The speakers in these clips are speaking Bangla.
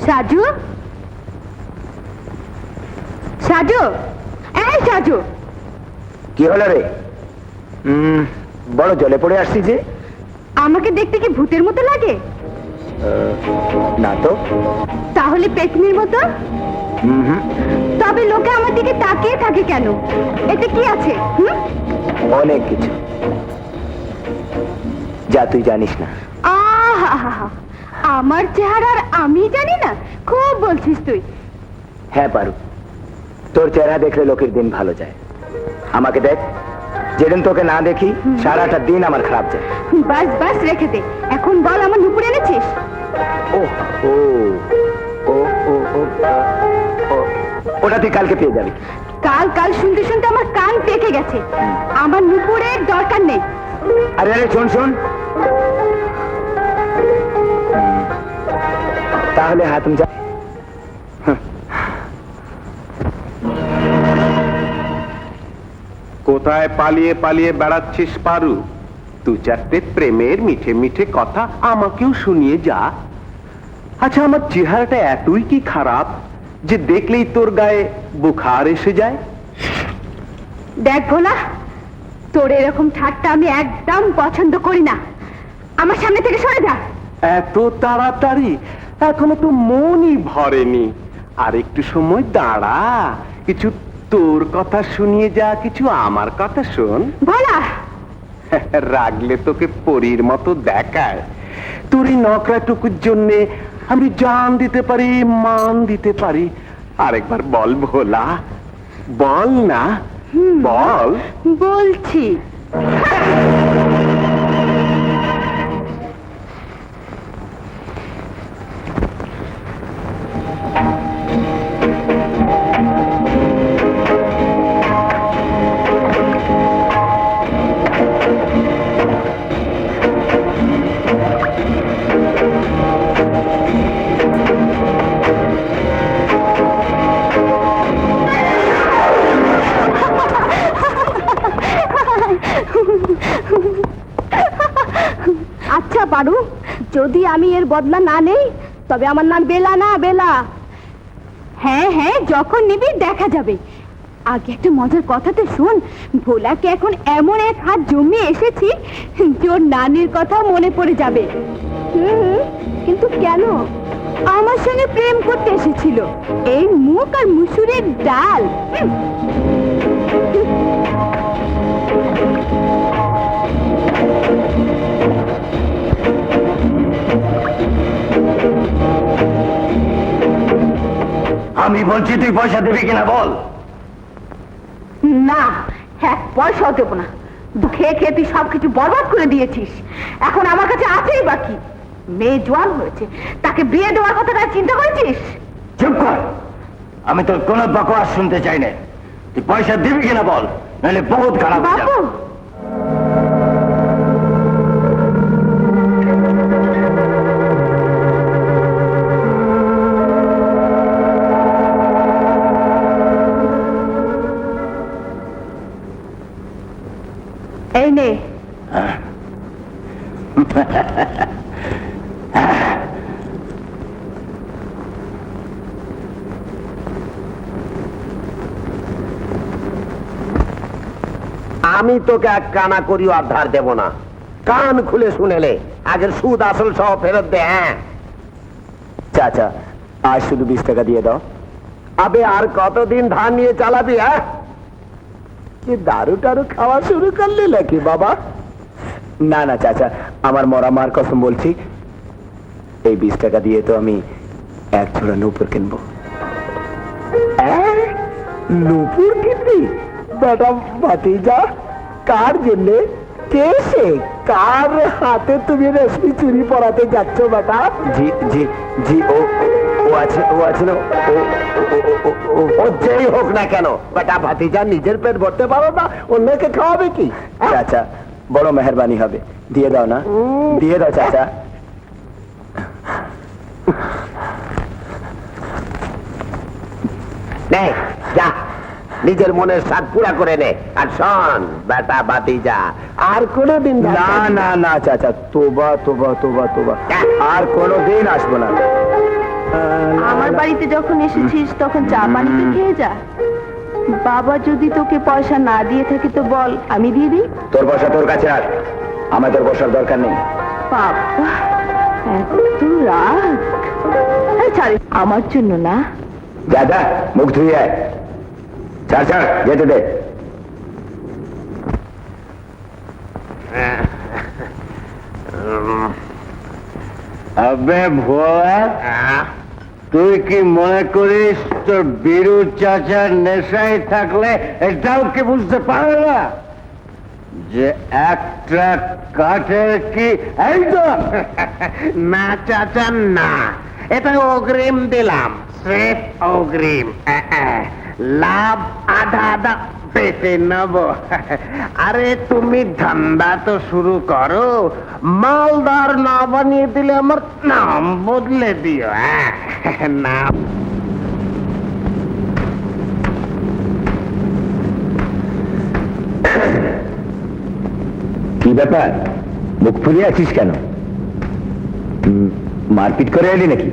সাজু, সাজু, এই সাজু, কি হলো রে? বড় জলে পড়ে আসছি যে। আমাকে দেখতে কি ভূতের মতো লাগে? না তো। তাহলে পেতনির মতো? তবে লোকে আমার দিকে তাকিয়ে থাকে কেন? এতে কি আছে? অনেক কিছু, যা তুই জানিস না। আহা, আমার চেহারার আমি জানি না? খুব বলছিস তুই। হ্যাঁ পারু, তোর চেহারা দেখলে লোকের দিন ভালো যায়। আমাকে দেখ, যেদিন তোকে না দেখি সারাটা দিন আমার খারাপ যায়। বাস বাস রেখে দে, এখন বল আমার নুপুর এনেছিস? ও ও ও ও ও ওটা তুই কালকে পেয়ে যাবি। কাল কাল শুনতে শুনতে আমার কান পেকে গেছে। আমার নুপুরের দরকার নেই। আরে আরে শোন শোন, তাহলে হ্যাঁ তুমি যা। কোথায় পালিয়ে পালিয়ে বেড়াচ্ছিস পারু? দু চারটে প্রেমের মিঠে মিঠে কথা আমাকেও শুনিয়ে যা। আচ্ছা, আমার চেহারাটা এতই কি খারাপ যে দেখলেই তোর গায়ে বুখার এসে যায়? দেখ ভোলা, তোর এরকম ঠাট্টা আমি একদম পছন্দ করি না। আমার সামনে থেকে সরে যা। এত তাড়াতাড়ি? এখনো তো মনই ভরেনি। আর একটু সময় দাঁড়া, কিছু তোর কথা শুনিয়ে যা, কিছু আমার কথা শোন। ভোলা, রাগলে তোকে পরীর মতো দেখায়। তোর এই নকরাটুকুর জন্যে আমি জান দিতে পারি, মান দিতে পারি। আরেকবার বল ভোলা, বল না, বল। বলছি। আচ্ছা পারু, যদি আমি এর বদলা না নেই তবে আমার নাম বেলা না, বেলা। হ্যাঁ হ্যাঁ, যখন নিবি দেখা যাবে। আগে একটা মজার কথা তো শোন। ভোলাকে এখন এমন এক হাত জমিয়ে এসেছি যে ওর নানির কথা মনে পড়ে যাবে। কিন্তু কেন? আমার সঙ্গে প্রেম করতে এসেছিল। এই মুখ আর মুসুরের ডাল। আমি বলছি তুই পয়সা দিবি কিনা বল। না, এক পয়সাও দেবো না। খেয়ে খেয়ে তুই সবকিছু বরবাদ করে দিয়েছিস। এখন আমার কাছে আছেই বাকি। মেয়ে জোয়ান হয়েছে, তাকে বিয়ে দেওয়ার কথাটা চিন্তা করেছিস? চুপ কর, আমি তোর কোনো বকওয়াস শুনতে চাই না। তুই পয়সা দিবি কিনা বল, নাহলে বহুত খারাপ হয়ে যাবে। বাবু, এই নে। আমি তোকে এক কানা করিও আর ধার দেব না। কান খুলে শুনেলে আগের সুদ আসল সহ ফেরত দে। হ্যাঁ চাচা, আজ শুধু 20 টাকা দিয়ে দাও। আবে আর কতদিন ধার নিয়ে চালাবি? হ্যাঁ, কি দারু টারু খাওয়া শুরু করলি নাকি বাবা? না না চাচা, আমার মরা মার কসম বলছি, এই 20 টাকা দিয়ে তো আমি এক জোড়া নূপুর কিনবো। নুপুর কিনবি? বেটা ভাতিজা, কার জন্যে? কে সে? কার হাতে তুমি রেশমি চুরি পরাতে যাচ্ছ বেটা? জি জি জি, ও ও আছে, ও আছে না, ও যেই হোক না কেন বেটা ভাতিজা, নিজের পেট ভরতে পারো না, অন্যকে খাওয়াবে কি? চাচা, বড় মেহরবানি হবে, দিয়ে দাও না, দিয়ে দাও চাচা। নে যা, নিজের মনের স্বাদ পুরা করে নে। আর শোন বেটা ভাতিজা, আর কোনোদিন না না না চাচা, তোবা তোবা তোবা তোবা, আর কোনোদিন আসবো না। আমার বাড়িতে যখন এসেছিস তখন চা পানি তো খেয়ে যা। বাবা যদি তোকে পয়সা না দিয়ে থাকে তো বল, আমি দিয়ে দিই। তোর পয়সা তোর কাছে রাখ, আমার তোর বসার দরকার নেই। বাবা এত রাগ। ছাড়, আমার জন্য না। যা যা, মুখ ধুয়ে আয়। ছাড় ছাড়, যেতে দে। আবে ভোলা, তুই কি মনে করিস তোর বীরু চাচার নেশায় থাকলে এটাও কি বুঝতে পারে না যে একটা কাঠের কি একদম? না চাচা না, এটা অগ্রিম দিলাম, স্রেফ অগ্রিম। লাভ আধা আধা পেতে নেব। আরে তুমি ধান্দা তো শুরু করো, মালদার না বানিয়ে দিলে আমার নাম বদলে দিও। নাম কি ব্যাপার, মুখ ফুলিয়ে আছিস কেন? মারপিট করে এলি নাকি?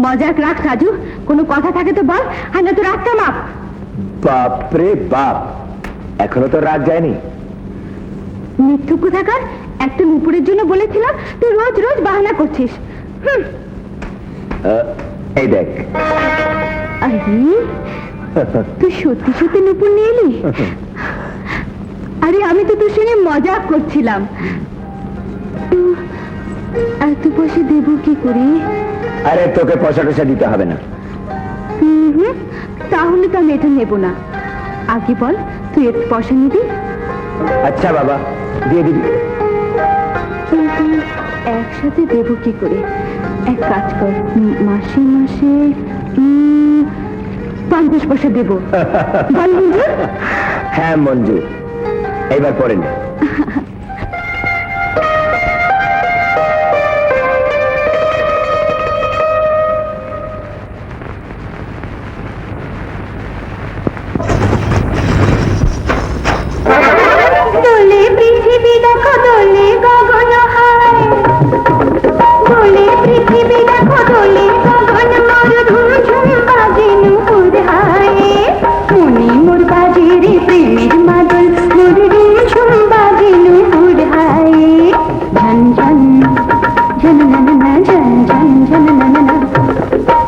মজাক রাখ রাজু, কোনো কথা থাকে তো বল, আর না তো রাগটা মাপ। বাপরে বাপ, এখনো তো রাত যায়নি। মিথ্যু কোথাকার, একটা নুপুরের জন্য বলেছিলাম, তুই রোজ রোজ বাহানা করছিস। এই দেখ। আরে তুই সত্যি সত্যি নুপুর নিয়ে এলি? আরে আমি তো তোর সঙ্গে মজাক করছিলাম। এত পয়সা দেবো কি করে? আরে তোকে পয়সা টয়সা দিতে হবে না। তাহলে তো আমি এটা নেবো না। আগে বল, তুই এত পয়সা নিবি? আচ্ছা বাবা, দিয়ে দিবি। কিন্তু একসাথে দেবো কি করে? এক কাজ কর, মাসে মাসে 50 পয়সা দেবো। বল মঞ্জুর? হ্যাঁ মঞ্জুর, এইবার পরে নে। দোলে পৃথিবী দেখো, দোলে গগন হায়, দোলে পৃথিবী দেখো, দোলে গগন মোর ধুম ঝুম বাজে নুপুর হায়, মনে মোর বাজে রে প্রেমের মাদল, মোর ধুম ঝুম বাজে নুপুর হায়, ঝন ঝন ঝন না না না, ঝন ঝন ঝন না না না,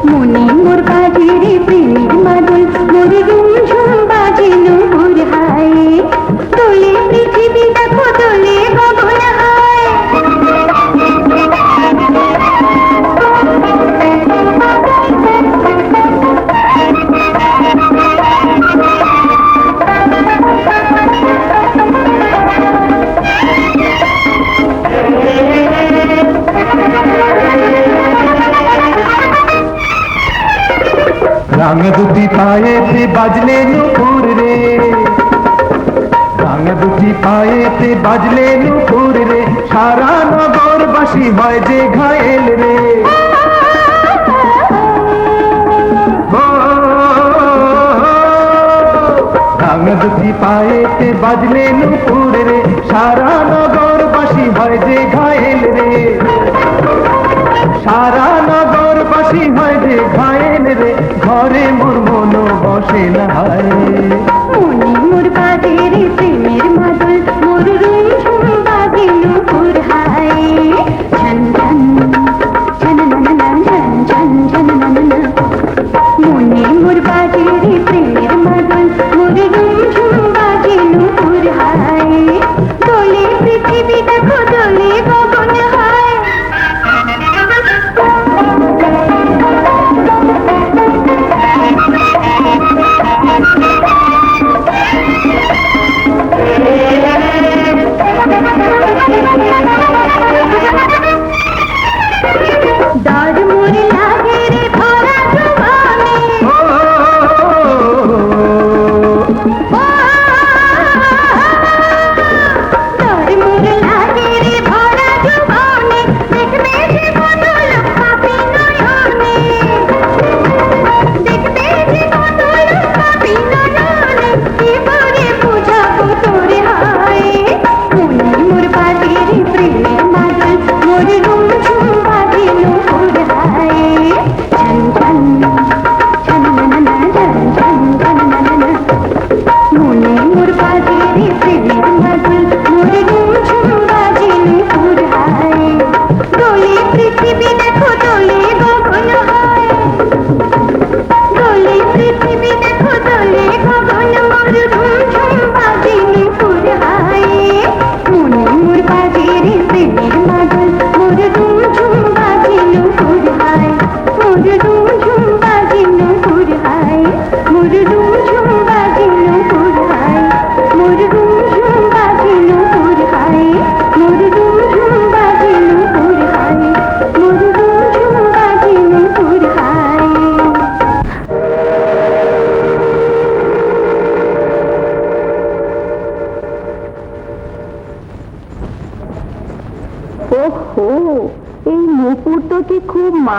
মনে মোর বাজে রে প্রেমের মাদল, মোর ধুম ঝুম বাজে নুপুর হায়, দোলে পৃথিবী দেখো, দোলে গগন হায়। रंग दुटी पाएते बाजले नुपुर रे, रंग दुटी पाएते बाजले नुपुर रे, सारा नगरबासी হয় যে ঘায়েল রে। रंग दुटी पाएते बाजले नुपुर रे, सारा नगरबासी হয় যে ঘায়েল রে, সারা নগরবাসী হয় যে ঘায়েল রে, ঘরে মোর মন বসে না হায়, মনে মোর বাজে রে প্রেমের মাদল, মোর রুম ঝুম বাজে নুপুর হায়, ঝন ঝন ঝন না না না, ঝন ঝন ঝন না না না, মনে মোর বাজে রে প্রেমের মাদল, মোর রুম ঝুম বাজে নুপুর হায়, দোলে পৃথিবী দেখো, দোলে গগন হায়।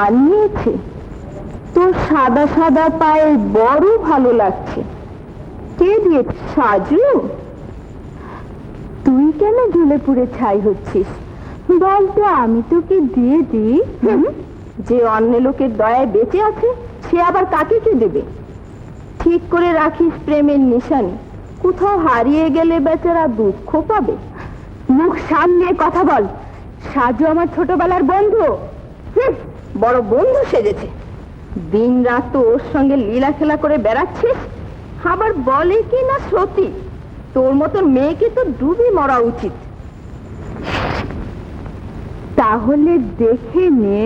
মানিয়েছে। তোর সাদা সাদা পায়ে বড় ভালো লাগছে। কে দিয়েছে? সাজু? তুই কেন ঝুলে পুড়ে ছাই হচ্ছিস? বলতো আমি তোকে দিয়ে দিই। যে অন্য লোকের দয়ায় বেঁচে আছে সে আবার কাকে কি দেবে? ঠিক করে রাখিস প্রেমের নিশানি, কোথাও হারিয়ে গেলে বেচারা দুঃখ পাবে। মুখ সামনে কথা বল। সাজু আমার ছোটবেলার বন্ধু। বড় বন্ধু সেজেছে। দিন রাত তো ওর সঙ্গে লীলা খেলা করে বেড়াচ্ছিস, আবার বলে কি না সতী। তোর মতন মেয়েকে তো ডুবে মরা উচিত। তাহলে দেখে নে।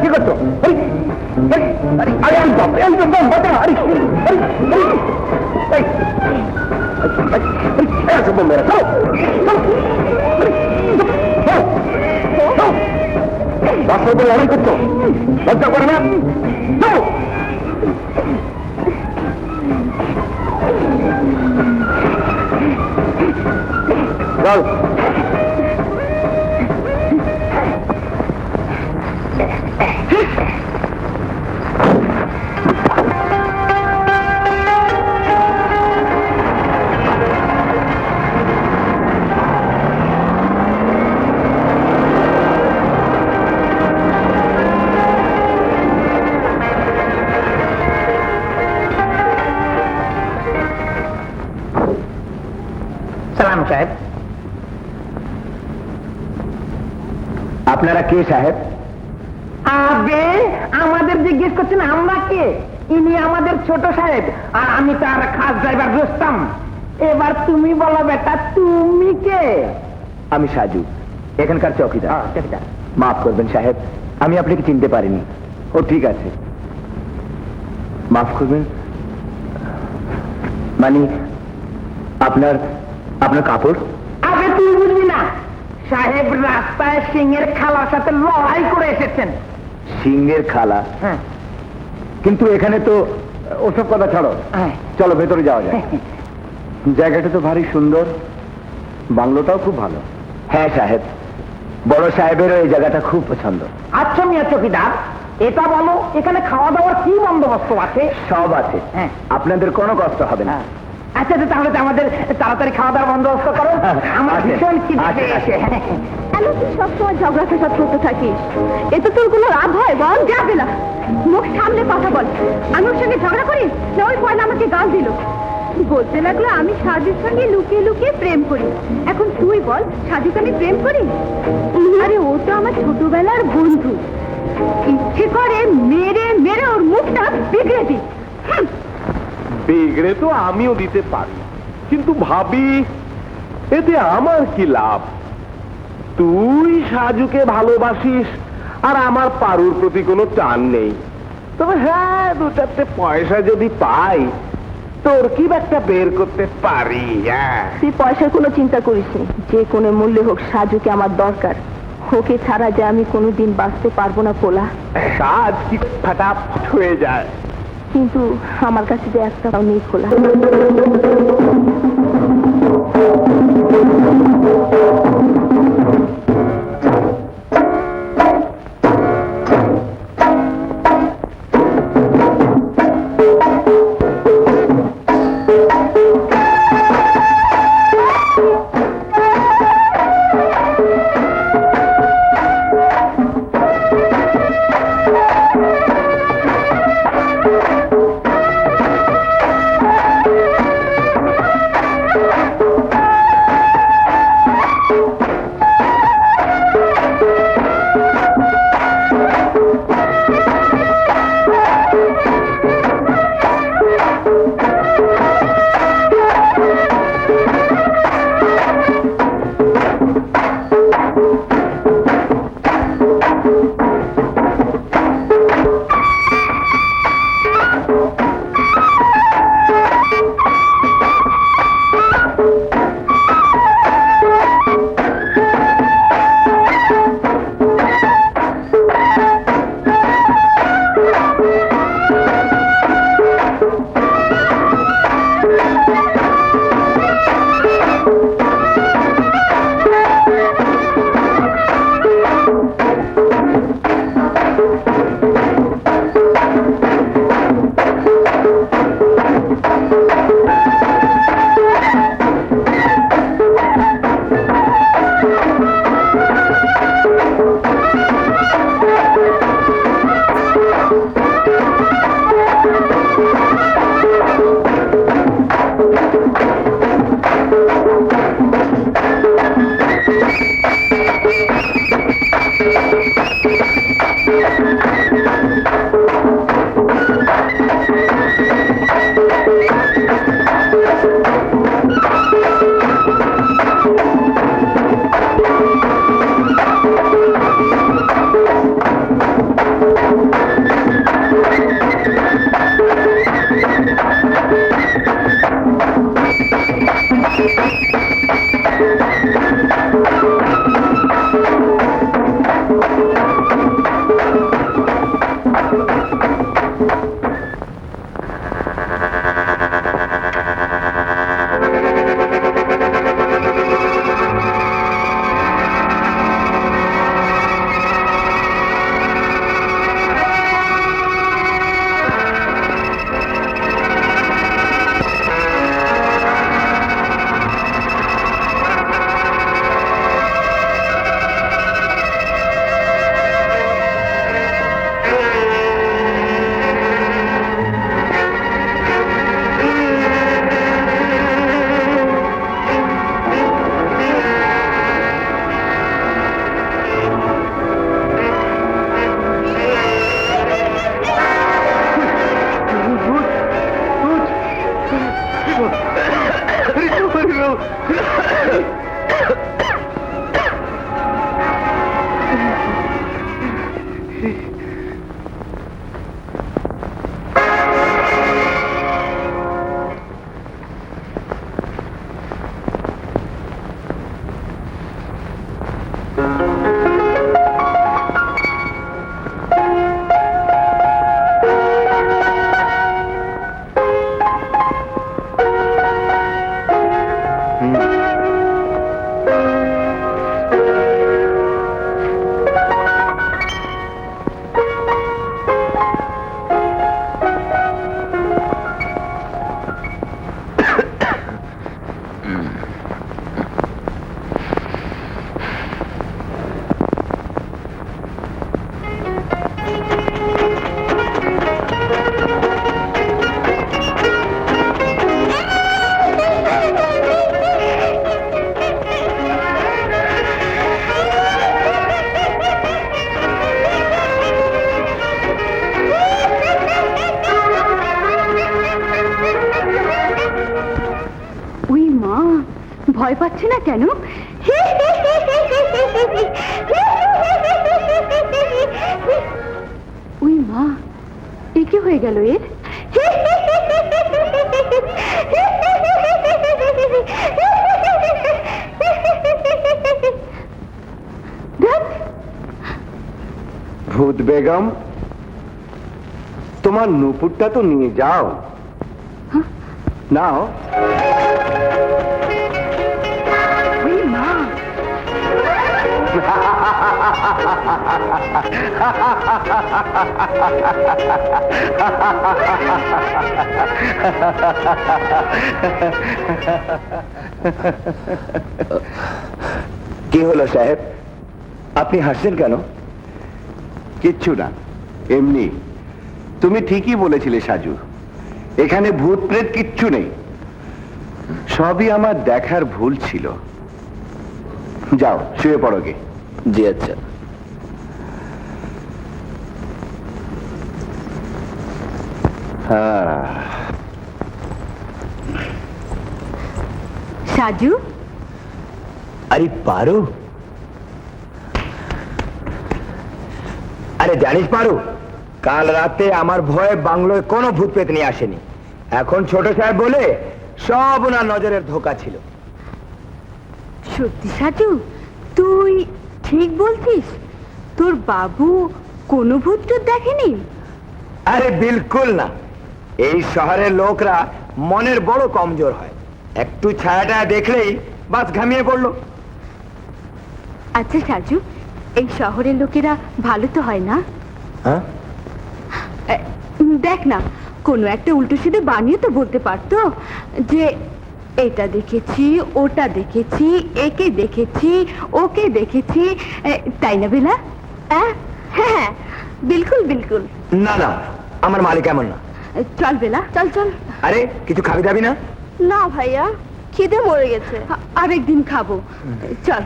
কি করছো? লড়াই করছো? লজ্জা করে না? চল। সালাম সাহেব। আপনারা কে সাহেব? আবে আমাদের জিজ্ঞেস করছেন আমরা কে? ইনি আমাদের ছোট সাহেব, আর আমি তার খাস ড্রাইভার রুস্তম। এবার তুমি বলো বেটা, তুমি কে? আমি সাজু, এখানকার চৌকিদার। মাফ করবেন সাহেব, আমি আপনাকে চিনতে পারিনি। ও ঠিক আছে, মাফ করবেন। মানে আপনার আপনার কাপড়? আবে তুই বুঝবি না, সাহেব রাস্তায় সিংহের খালার সাথে লড়াই করে এসেছেন। সিংহের খালা? হ্যাঁ। কিন্তু এখানে তো ওসব কথা ছাড়ো, চলো ভেতরে যাওয়া যায়। জায়গাটা তো ভারী সুন্দর, বাংলোটাও খুব ভালো। হ্যাঁ সাহেব, বড় সাহেবেরও এই জায়গাটা খুব পছন্দ। আচ্ছা মিয়া চৌকিদার, এটা বলো এখানে খাওয়া দাওয়ার কি বন্দোবস্ত আছে? সব আছে, হ্যাঁ। আপনাদের কোনো কষ্ট হবে না। আচ্ছা তাহলে তো আমাদের তাড়াতাড়ি খাওয়া দাওয়ার বন্দোবস্ত করো, আমার আচ্ছা, ভীষণ খিদে আচ্ছা, পেয়েছে। কেন তুই সবসময় ঝগড়া ফেসাদ করতে থাকিস? এতে তোর কোনো লাভ হয়? বল যাবে না, মুখ সামনে কথা বল। আমি ওর সঙ্গে ঝগড়া করি না? ওই পয়লা আমাকে গাল দিল, বলতে লাগলো আমি সাজুর সঙ্গে লুকিয়ে লুকিয়ে প্রেম করি। এখন তুই বল, সাজুকে আমি প্রেম করি? আরে ও তো আমার ছোটবেলার বন্ধু, ইচ্ছে করে মেরে মেরে ওর মুখটা বিগড়ে দিই। বিগড়ে তো আমিও দিতে পারি, কিন্তু ভাবি এতে আমার কি লাভ? তুই সাজুকে ভালোবাসিস আর আমার পারুর প্রতি কোনো টান নেই। তবে হ্যাঁ, দু চারটে পয়সা যদি পাই তোর কি একটা বের করতে পারি। হ্যাঁ, তুই পয়সার কোনো চিন্তা করিস নি, যে কোনো মূল্যে হোক সাজুকে আমার দরকার। ওকে ছাড়া যে আমি কোনোদিন বাঁচতে পারবো না পোলা। কাজ কি ফাটাফট হয়ে যায়। কিন্তু আমার কাছে যে একটাও নেই খোলা। ভয় পাচ্ছে না কেন? ওই মা, এ কি হয়ে গেল এর? ভূত বেগম, তোমার নুপুরটা তো নিয়ে যাও। নাও। কি হলো সাহেব, আপনি হাসছেন কেন? কিচ্ছু না, এমনি। তুমি ঠিকই বলেছিলে সাজু, এখানে ভূত প্রেত কিচ্ছু নেই। সবই আমার দেখার ভুল ছিল। যাও শুয়ে পড়ো গে। জি আচ্ছা। সাজু, আরে পারো, আরে জানিস পারো, কাল রাতে আমার ভয়ে বাংলোয় কোনো ভূত পেত নিয়ে আসেনি। এখন ছোট সাহেব বলে সব ওনার নজরের ধোকা ছিল। সত্যি সাজু, তুই ঠিক বলছিস? তোর বাবু কোনো ভূত টুত দেখেনি? আরে বিলকুল না, এই শহরের লোকরা মনের বড় কমজোর হয়, একটু ছায়াটা দেখলেই বাস ঘামিয়ে পড়লো। আচ্ছা সাজু, এই শহরের লোকেরা ভালো তো হয় না? হ্যাঁ, দেখ না, কোনো একটা উল্টো সিধে বানিয়ে তো বলতে পারতো যে এটা দেখেছি, ওটা দেখেছি, একে দেখেছি, ওকে দেখেছি, তাই না বেলা? হ্যাঁ হ্যাঁ, বিলকুল বিলকুল। না না, আমার মালিক এমন না। চল বেলা, চল চল। আরে কিছু খাবি দাবি না? না ভাইয়া, খিদে মরে গেছে, আরেকদিন খাবো। চল।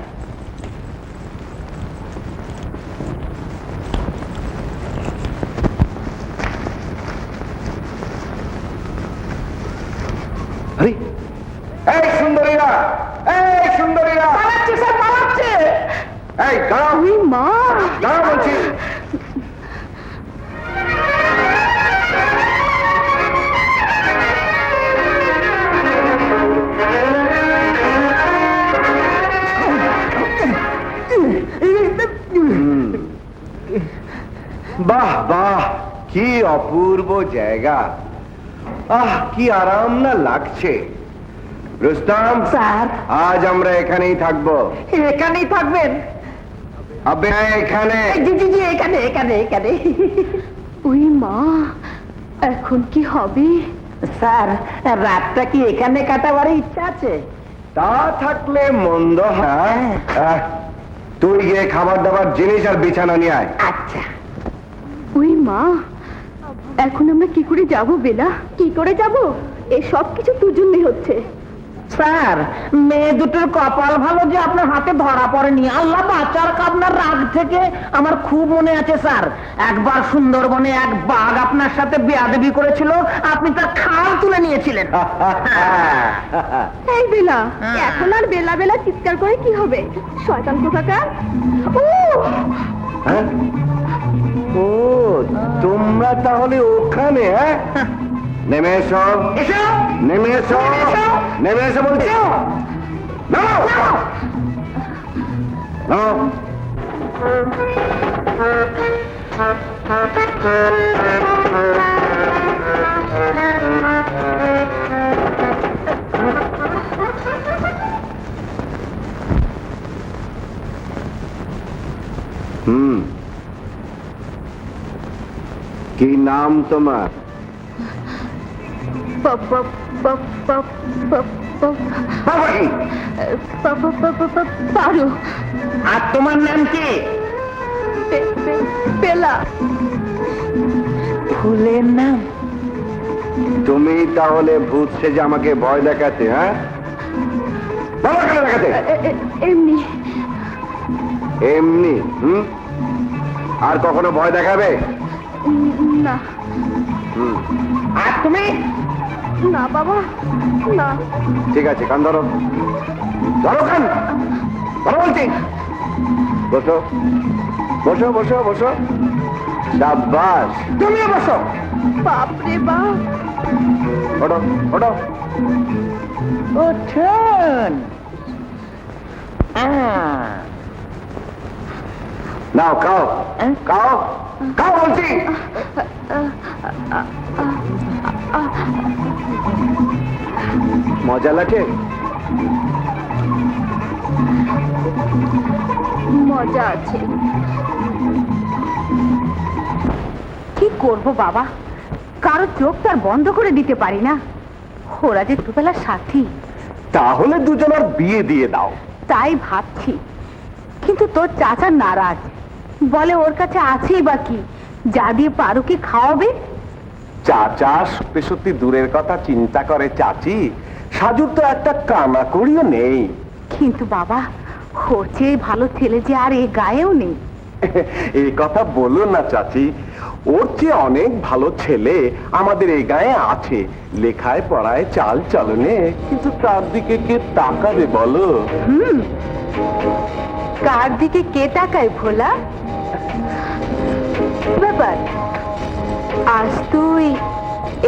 আরে, এই সুন্দরীরা, এই সুন্দরীরা, পালাচ্ছে স্যার, পালাচ্ছে। এই দাঁড়াও, ওই মা, দাঁড়াও বলছি। বাহ বাহ, কি অপূর্ব জায়গা। আহ, কি আরাম না লাগছে। রুস্তম স্যার, আজ আমরা এখানেই থাকবো। এখানেই থাকবেন? আবে এখানে। জি জি জি, এখানে এখানে এখানে। ওই মা, এখন কি হবে? স্যার, রাতটা কি এখানে কাটাবার ইচ্ছা আছে? তা থাকলে মন্দ হয়। তুই গিয়ে খাবার দাবার জিনিস আর বিছানা নিয়ে আয়। আচ্ছা। ওই মা, এখন আমরা কি করে যাব বেলা? কি করে যাব? এই সব কিছু তোর জন্যই হচ্ছে। স্যার, মেয়ে দুটোর কপাল ভালো যে আপনার হাতে ধরা পড়েনি। আল্লাহ বাঁচার, আপনার রাগ থেকে আমার খুব মনে আছে স্যার। একবার সুন্দরবনে এক বাঘ আপনার সাথে বেয়াদবি করেছিল, আপনি তার খাল তুলে নিয়েছিলেন। এই বেলা, এখন আর বেলা বেলা চিৎকার করে কি হবে? শয়তান কোথাকার। ও হ্যাঁ? ও, তোমরা তাহলে ওখানে? হ্যাঁ, নেমে এসো, এসো, নেমে এসো, নেমে এসো বলছি। নামো, নামো। কি নাম তোমার? বাবা বাবা কি? পারো। আর তোমার নাম কি? বেলা। ফুলের নাম? তুমি তাহলে ভূত সেজে আমাকে ভয় দেখাতে? হ্যাঁ, বাবা কেন দেখাতে? এমনি। এমনি? আর কখনো ভয় দেখাবে না। আর তুমি? না বাবা, না। ঠিক আছে, কান ধরো, ধরো কান, ধরো বলছি। বসো বসো বসো বসো, সাব্বাস। তুমিও বসো। বাপরে বাপ। ওঠো ওঠো। উঠুন। নাও খাও, খাও, খাও বলছি। মজা লাগে? মজা আছে। কি করব বাবা, কারো চোখ তার বন্ধ করে দিতে পারি না। ওরা যে দুবেলার সাথী। তাহলে দুজনের বিয়ে দিয়ে দাও। তাই ভাবছি, কিন্তু তোর চাচা নারাজ, বলে ওর কাছে আছেই বা কি, যা দিয়ে পারুকে খাওয়াবে। চাচা সত্যি সত্যি দূরের কথা চিন্তা করে চাচি, সাজুর তো একটা কানা করিও নেই। কিন্তু বাবা, ওর চেয়ে ভালো ছেলে যে আর এ গায়েও নেই। এই কথা বলো না চাচি, ওর চেয়ে অনেক ভালো ছেলে আমাদের এই গায়ে আছে, লেখায় পড়ায় চাল চলনে, কিন্তু তার দিকে কে তাকাবে বলো? কার দিকে কে তাকায় ভোলা? ব্যাপার, আজ তুই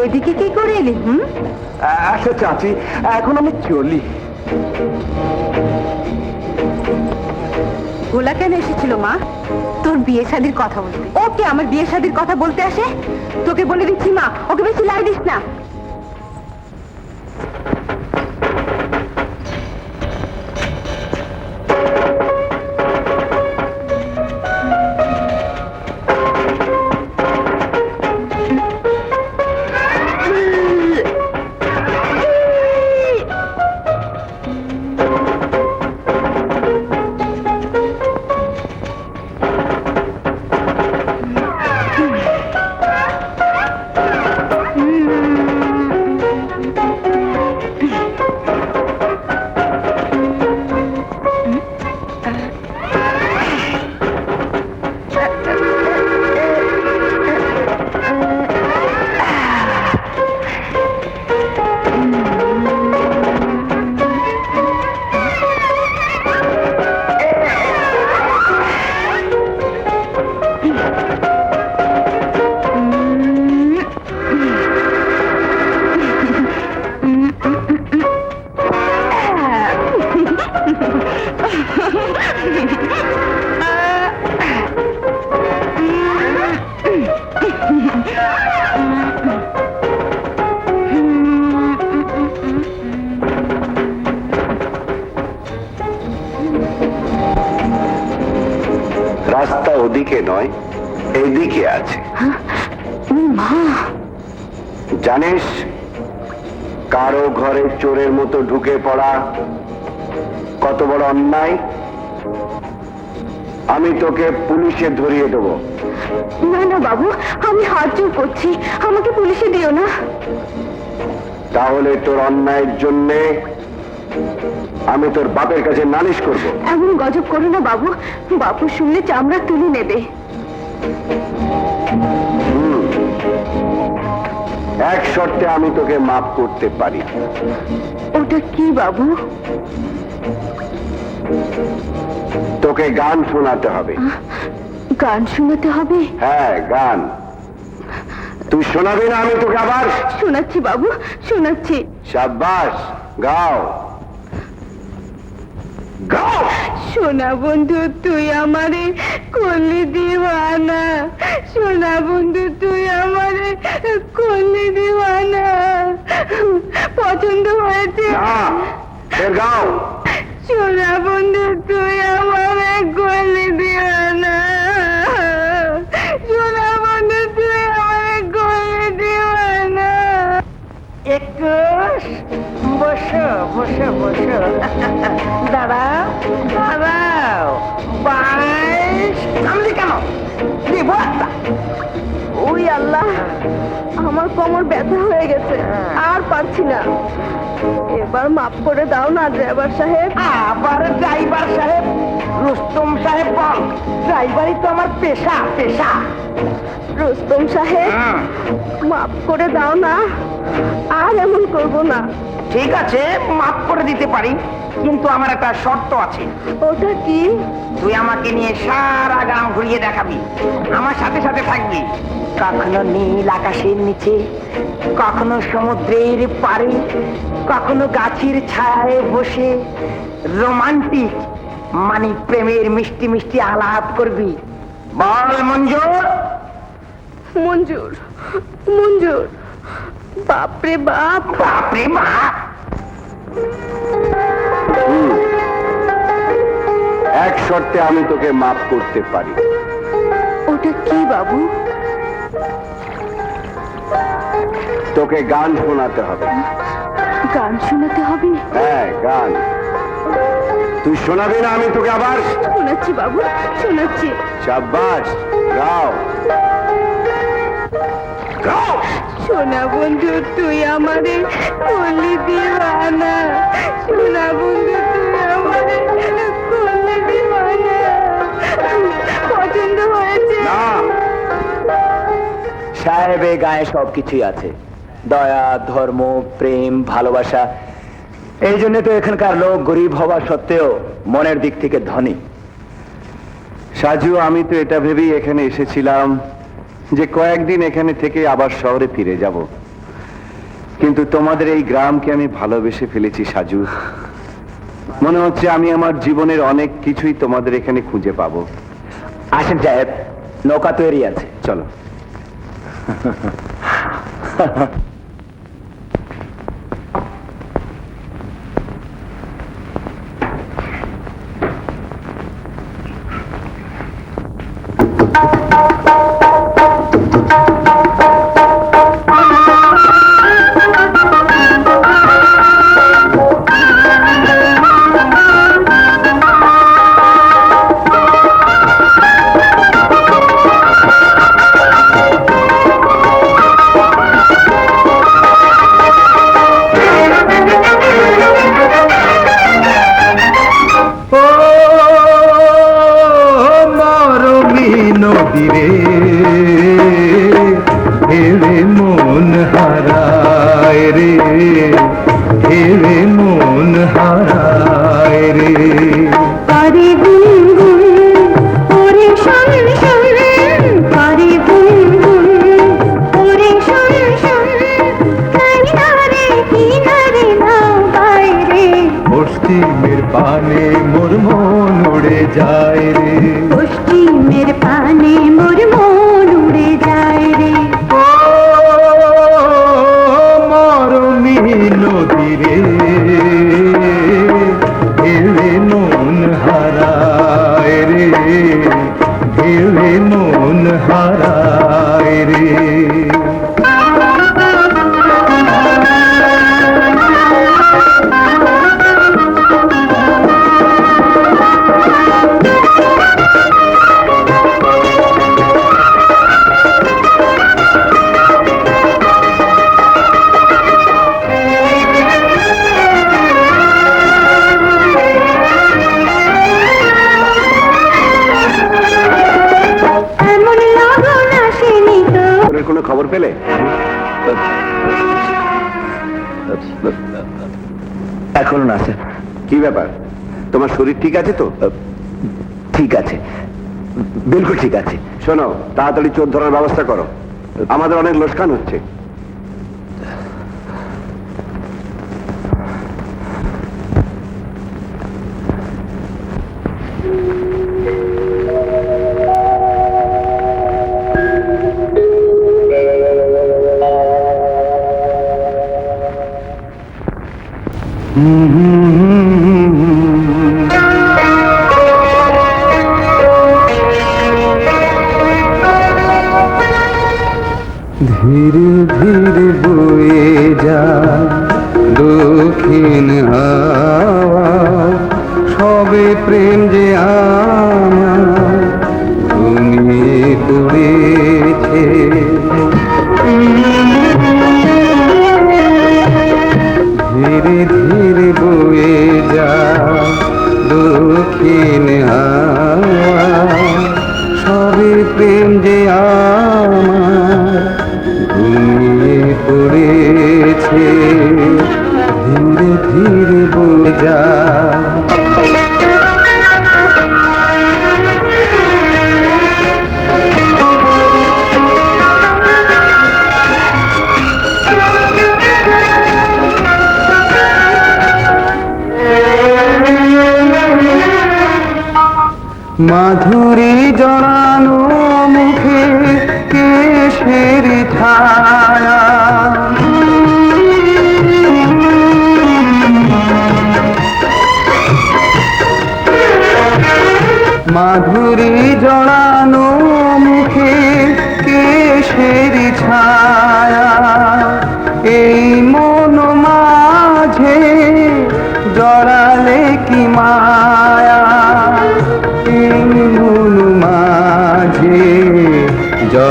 এদিকে কি করে এলি? আচ্ছা চাচি, এখন আমি চলি। ভোলা কেন এসেছিল মা? তোর বিয়ে শাদির কথা বলতে। ওকে আমার বিয়ে শাদির কথা বলতে আসে? তোকে বলে দিচ্ছি মা, ওকে বেশি লাই দিস না। রাস্তা ওদিকে নয়, এইদিকে আছে। জানিস, কারো ঘরে চোরের মতো ঢুকে পড়া কত বড় অন্যায়। আমি তোকে পুলিশে ধরিয়ে দেবো। না না বাবু, আমি হাত জোর করছি, আমাকে পুলিশে দিও না। তাহলে তোর অন্যায়ের জন্যে আমি তোর বাপের কাছে নালিশ করব। এমন গজব করো না বাবু, বাপু শুনলে চামড়া তুলে নেবে। এক শর্তে আমি তোকে মাফ করতে পারি। ওটা কি বাবু? তোকে গান শোনাতে হবে। গান শোনাতে হবে? হ্যাঁ, গান। তুই শোনাবি না? আমি তোকে আবার শোনাচ্ছি বাবু, শোনাচ্ছি। শাবাশ, গাও গাও। সোনা বন্ধু তুই আমারে করলি দিওয়ানা, সোনা বন্ধু তুই আমারে করলি দিওয়ানা। পছন্দ হয়েছে? না, ফের গাও। সোনা বন্ধু তুই আমারে করলি দিওয়ানা, সোনা বন্ধু তুই আমারে করলি দিওয়ানা। একটু বসো বসো বসো, দাঁড়াও দাঁড়াও। 22 আমি কেন দিব একটা। ওই আল্লাহ, আমার কোমর ব্যথা হয়ে গেছে, আর পারছি না। এবার মাফ করে দাও না ড্রাইভার সাহেব। আবার ড্রাইভার সাহেব? রুস্তম সাহেব বল, ড্রাইভারই তো আমার পেশা। পেশা রুস্তম সাহেব, মাফ করে দাও না, আর এমন করবো না। ঠিক আছে, মাফ করে দিতে পারি, কিন্তু আমার একটা শর্ত আছে। ওটা কি? তুই আমাকে নিয়ে সারা গ্রাম ঘুরিয়ে দেখাবি, আমার সাথে সাথে থাকবি। কখনো নীল আকাশের নিচে, কখনো সমুদ্রের পাড়ে, কখনো গাছের ছায়ায় বসে রোমান্টিক মানে প্রেমের মিষ্টি মিষ্টি আলাপ করবি। বল মঞ্জুর? মঞ্জুর, মঞ্জুর। বাপরে বাপ, বাপরে বাপ। এক শর্তে আমি তোকে মাফ করতে পারি। ওটা কি বাবু? তোকে গান শোনাতে হবে। গান শোনাতে হবে? হ্যাঁ, গান। তুই শোনাবি না? আমি তোকে আবার শোনাচ্ছি বাবু, শোনাচ্ছি। শাবাশ, গাও গাও। সোনা বন্ধু তুই আমারে করলি দিওয়ানা, সোনা বন্ধু তুই আমারে করলি দিওয়ানা। পছন্দ হয়েছে? না, সাহেবে গায়ে সবকিছুই আছে, দয়া, ধর্ম, প্রেম, ভালোবাসা। এই জন্য তো এখানকার লোক গরিব হওয়া সত্ত্বেও মনের দিক থেকে ধনী। সাজু, আমি তো এটা ভেবেই এখানে এসেছিলাম যে কয়েকদিন এখানে থেকে আবার শহরে ফিরে যাব, কিন্তু তোমাদের এই গ্রামকে আমি ভালোবেসে ফেলেছি সাজু। মনে হচ্ছে আমি আমার জীবনের অনেক কিছুই তোমাদের এখানে খুঁজে পাবো। আসেন সাহেব, নৌকা তৈরি আছে, চলো। নদীরে হেরে মন হারায় রে, হেরে মন হারায় রে। পারি গুনগুন ওরে শোন শোন, পারি গুনগুন ওরে শোন শোন, কিনারে কিনারে নাও বাইরে, পশ্চিমের পানে মোর মন উড়ে যায় রে, পশ্চিমের পানে মোর মন উড়ে যায় রে। ও মরমী নদীরে হেরে মন হারায় রে, হেরে মন হারায় রে। এমন লগন আসেনি তো। ওদের কোনো খবর পেলে? এখনো না স্যার। কি ব্যাপার, তোমার শরীর ঠিক আছে তো? ঠিক আছে, বিলকুল ঠিক আছে। শোনো, তাড়াতাড়ি চোর ধরার ব্যবস্থা করো, আমাদের অনেক লোকসান হচ্ছে। ধীরে ধীরে বয়ে যায় দক্ষিণ হাওয়া, সবে প্রেম যে আমার ঘুমিয়ে পড়েছে। ধীরে ধীরে বয়ে যায় দক্ষিণ হাওয়া, সবে প্রেম যে আমার ঘুমিয়ে পড়েছে। ধীরে ধীরে বয়ে যায়। মাধুরী জড়ানো মুখে কেশের ছায়া,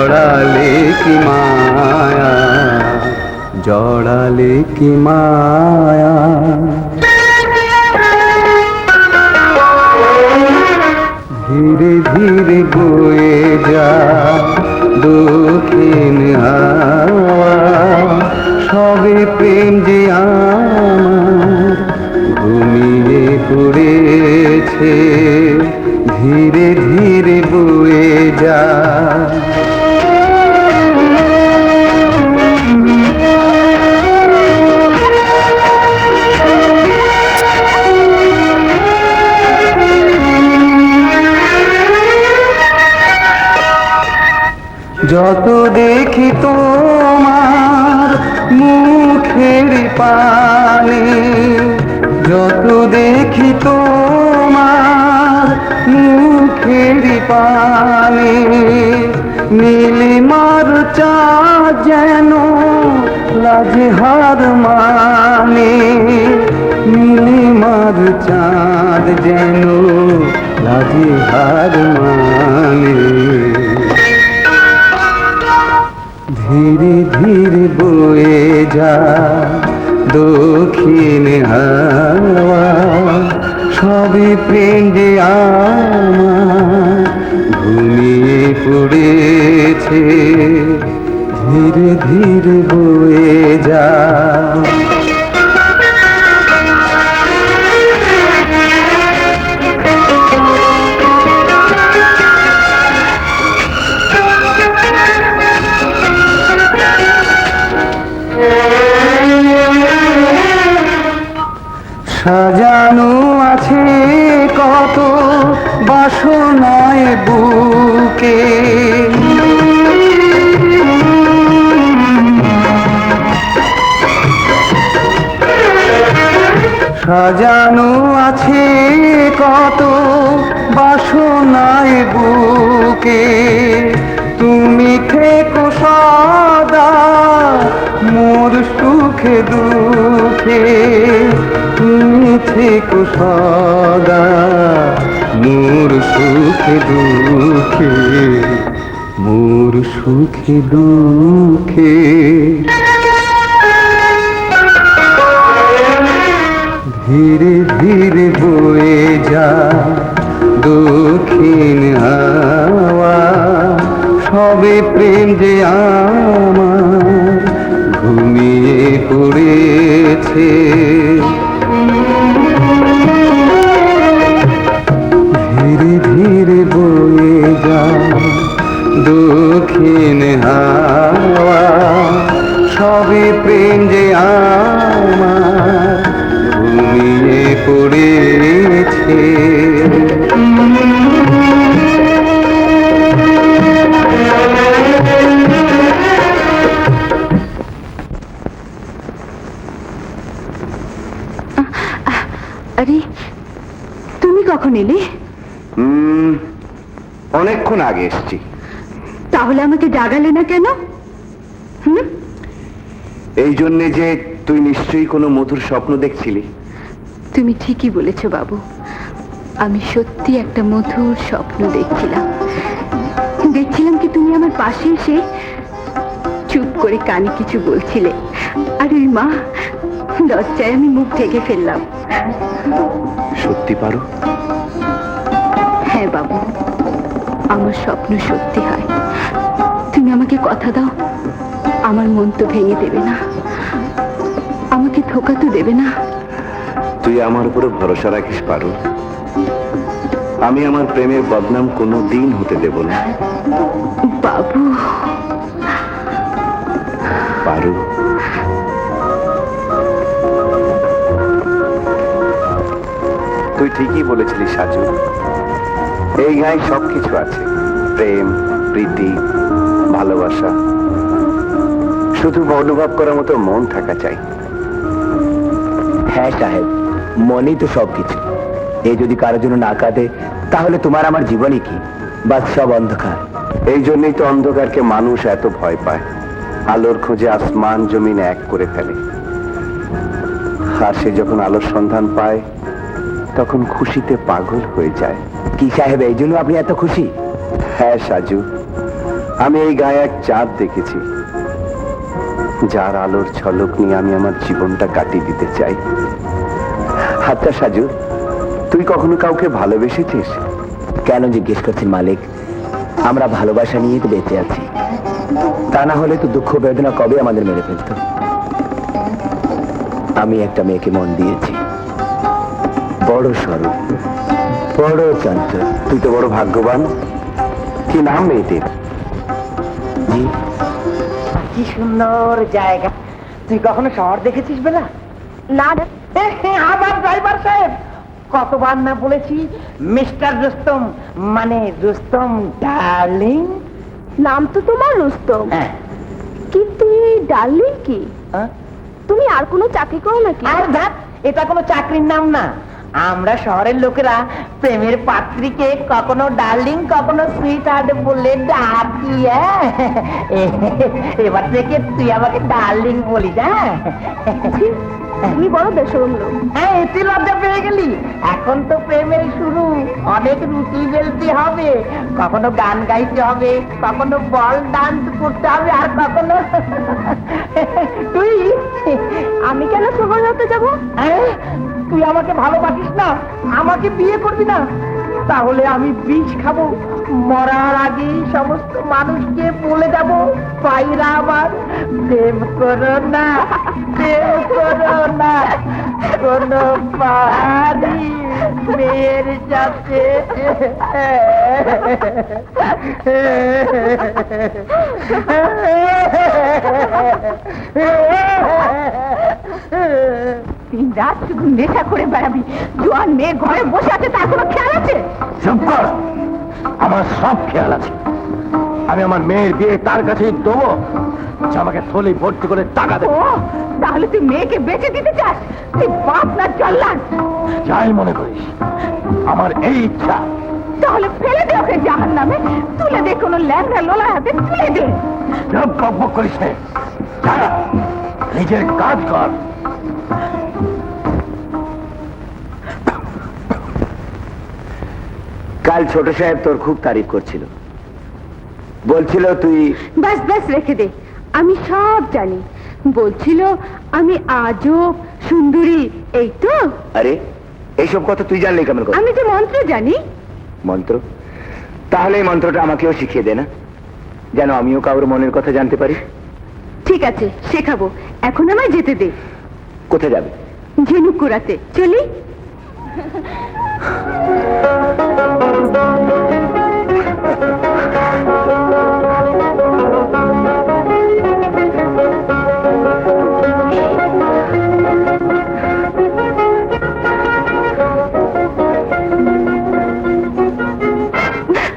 জড়ালে কি মায়া, জড়ালে কি মায়া। ধীরে ধীরে বয়ে যা দক্ষিণ হাওয়া, সবে প্রেম যে আমার ঘুমিয়ে পড়েছে, ধীরে ধীরে বয়ে যা। যত দেখি তোমার মুখের পানে, যত দেখি তোমার মুখের পানে, নীলিমার চাঁদ যেন লাজে হার মানে, নীলিমার চাঁদ যেন লাজে হার মানে। ধীরে ধীরে বয়ে যা দক্ষিণ হাওয়া, সবে প্রেম যে আমার ঘুমিয়ে পড়েছে, ধীরে ধীরে বয়ে যা। সাজানো আছে কত বাসনায় বুকে, সাজানো আছে কত বাসনায় বুকে, তুমি থেকো সদা মোর সুখে দুঃখে, তুমি থেকো সদা মোর সুখে দুঃখে, মোর সুখে দুঃখে। ধীরে ধীরে বয়ে যা দক্ষিণ হাওয়া, সবে প্রেম যে আমার ঘুমিয়ে পড়েছে, ধীরে ধীরে বয়ে যা দক্ষিণ হাওয়া, সবে প্রেম যে আমার ঘুমিয়ে পড়েছে। আরে তুমি কখন এলে? অনেকক্ষণ আগে এসছি। তাহলে আমাকে জাগালে না কেন? এই জন্যে যে তুই নিশ্চয়ই কোনো মধুর স্বপ্ন দেখছিলি। তুমি ঠিকই বলেছো বাবু, আমি সত্যি একটা মধুর স্বপ্ন দেখছিলাম। দেখছিলাম কি তুমি আমার পাশে এসে চুপ করে কানে কিছু বলছিলে, আর ওই মা লজ্জায় আমি মুখ ঢেকে ফেললাম। সত্যি পারো? হ্যাঁ বাবু, আমার স্বপ্ন সত্যি হয়। তুমি আমাকে কথা দাও, আমার মন তো ভেঙে দেবে না, আমাকে ধোকা তো দেবে না। তুই আমার উপরে ভরসা রাখিস পারো? আমি আমার প্রেমের বদনাম কোনো দিন হতে দেব না। বাবু পারো? তুই ঠিকই বলেছিলি সাজু, এই গায়ে সবকিছু আছে, প্রেম, প্রীতি, ভালোবাসা, শুধু অনুভব করার মতো মন থাকা চাই। হ্যাঁ সাহেব, মনেই তো সবকিছু। এ যদি কারোর জন্য না কাঁদে তাহলে তোমার আমার জীবনই কি? বাস সব অন্ধকার। এই জন্যই তো অন্ধকারকে মানুষ এত ভয় পায়, আলোর খোঁজে আসমান জমিন এক করে ফেলে। আর সে যখন আলোর সন্ধান পায় তখন খুশিতে পাগল হয়ে যায়। কি সাহেব, এই জন্য আপনি এত খুশি? হ্যাঁ সাজু, আমি এই গায়ে এক চাঁদ দেখেছি, যার আলোর ঝলক নিয়ে আমি আমার জীবনটা কাটিয়ে দিতে চাই। আচ্ছা সাজু, তুই কখনো কাউকে ভালোবেসেছিস? কেন জিজ্ঞেস করছেন মালিক? আমরা ভালোবাসা নিয়ে তো বেঁচে আছি, তা না হলে তো দুঃখ বেদনা কবে আমাদের মেরে ফেলতো। আমি একটা মেয়েকে মন দিয়েছি, বড় সরল, বড় চঞ্চল। তুই তো বড় ভাগ্যবান। কি নাম মেয়েটির? জি, কি সুন্দর জায়গা। তুই কখনো শহর দেখেছিস বেলা? না না, আমার ড্রাইভার সাহেব কতবার না বলেছি মিস্টার রুস্তম, মানে রুস্তম ডার্লিং। নাম তো তোমার রুস্তম, হ্যাঁ। কিন্তু এই ডার্লিং কি? হ্যাঁ? তুমি আর কোনো চাকরি করো নাকি? আর ধ্যাত, এটা কোনো চাকরির নাম না। আমরা শহরের লোকেরা প্রেমের পাত্রীকে কখনো ডার্লিং কখনো সুইট হার্ট বলে ডাকি। এবার থেকে তুই আমাকে ডার্লিং বলিস। ছি, তুমি বড় বেশরম লোক। হ্যাঁ, এতে লজ্জা পেয়ে গেলি? এখন তো প্রেমের শুরু, অনেক রুটি বেলতে হবে, কখনো গান গাইতে হবে, কখনো বল ডান্স করতে হবে, আর কখনো তুই। আমি কেন শহর হতে যাবো? তুই আমাকে ভালোবাসিস না, আমাকে বিয়ে করবি না, তাহলে আমি বিষ খাবো। মরার আগে সমস্ত মানুষকে বলে যাব, পায়রা আবার প্রেম করো না, প্রেম করো না, কোন পাহাড়ি মেয়ের সাথে। দিন রাত শুধু নেশা করে বেড়াবি, জোয়ান মেয়ে ঘরে বসে আছে, তার কোনো খেয়াল আছে? চুপ কর। আমার সব খেয়াল আছে। আমি আমার মেয়ের বিয়ে তার কাছেই দেবো, যে আমাকে থলি ভর্তি করে টাকা ও, দেবে। তাহলে তুই মেয়েকে বেঁচে দিতে চাস? তুই বাপ না জল্লাদ? যাই মনে করিস, আমার এই ইচ্ছা। তাহলে ফেলে দে ওকে জাহান নামে, তুলে দে কোনো ল্যাংড়া লোলার হাতে, তুলে দে। সব বকবক করিস নে, যা, নিজের কাজ কর। কাল ছোট সাহেব তোর খুব তারিফ করছিল, বলছিল তুই। ব্যাস ব্যাস, রেখে দে, আমি সব জানি। বলছিল আমি আজব সুন্দরী, এই তো। আরে এইসব কথা তুই জানলি কেমন করে? আমি যে মন্ত্র জানি। মন্ত্র? তাহলে এই মন্ত্রটা আমাকেও শিখিয়ে দে না, যেন আমিও কারোর মনের কথা জানতে পারি। ঠিক আছে, শেখাবো। এখন আমায় যেতে দে। কোথায় যাবে? ঝিনুক কুড়াতে চলি।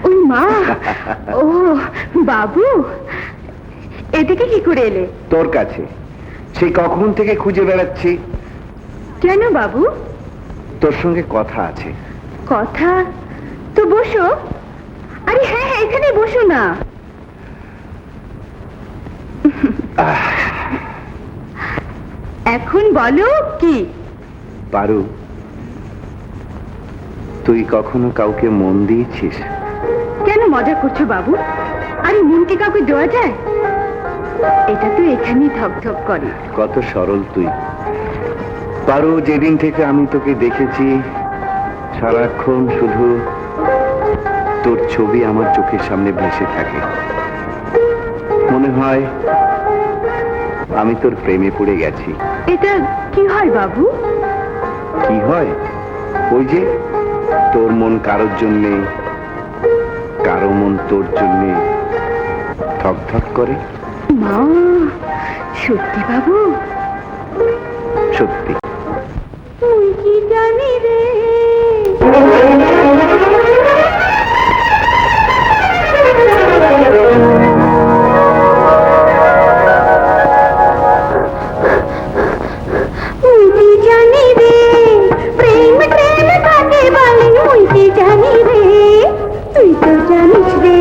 ওই মা, ও বাবু, এদিকে কি করে এলে? তোর কাছে সেই কখন থেকে খুঁজে বেড়াচ্ছি। কেন বাবু? তোর সঙ্গে কথা আছে। কথা? তো বসো। আরে হ্যাঁ হ্যাঁ, এখানে বসো না। এখন বলো কি? পারু, তুই কখনো কাউকে মন দিয়েছিস? কেন মজা করছো বাবু? আরে মন কি কাউকে দেওয়া যায়? এটা তো এখানেই ধকধক করে। কত সরল তুই পারু। যেদিন থেকে আমি তোকে দেখেছি, সারাক্ষণ শুধু তোর ছবি আমার চোখের সামনে ভেসে থাকে। মনে হয় আমি তোর প্রেমে পড়ে গেছি। এটা কি হয় বাবু? কি হয়? ওই যে তোর মন কারোর জন্যে, কারো মন তোর জন্যে ধক করে। মা, সত্যি বাবু? সত্যি। তুই কি জানি রে, তুই কি জানি রে, প্রেম প্রেম কাকে বলে, তুই কি জানি রে, তুই তো জানিস রে,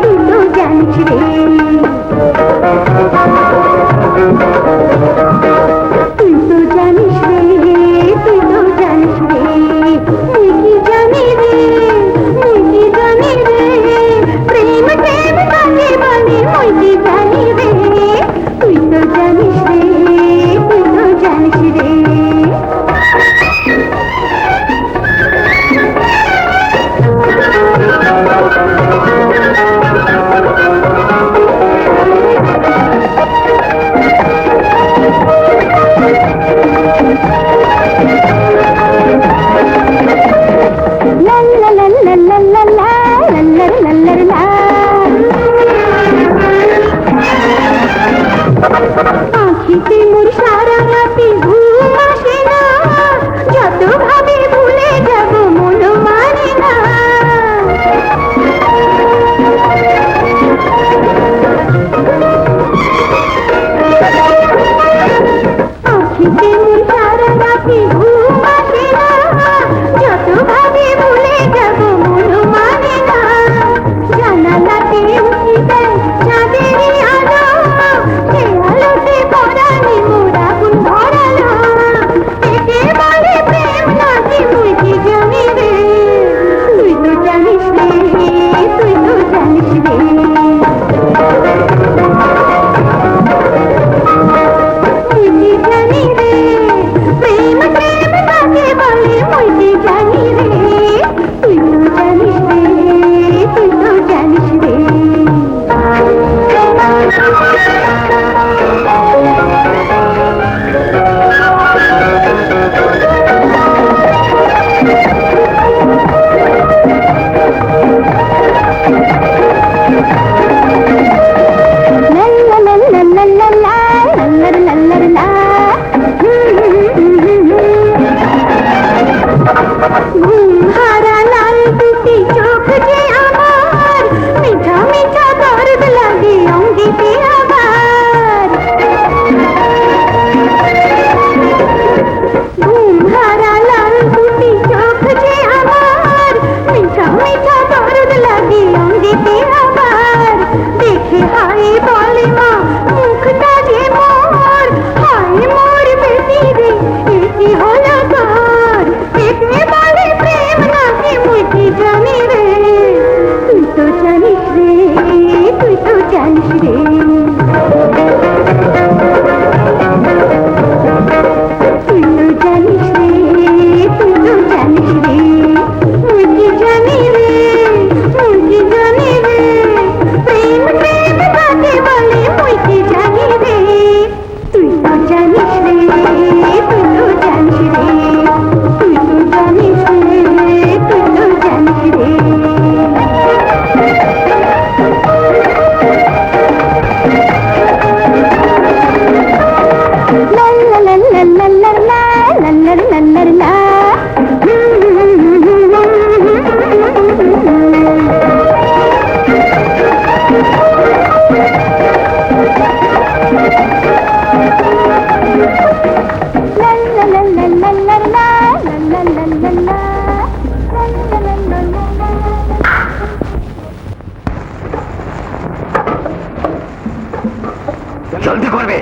তুই তো জানিস রে, তুই তো জানিস রে, তুই তো জানিস রে। জলদি করবে।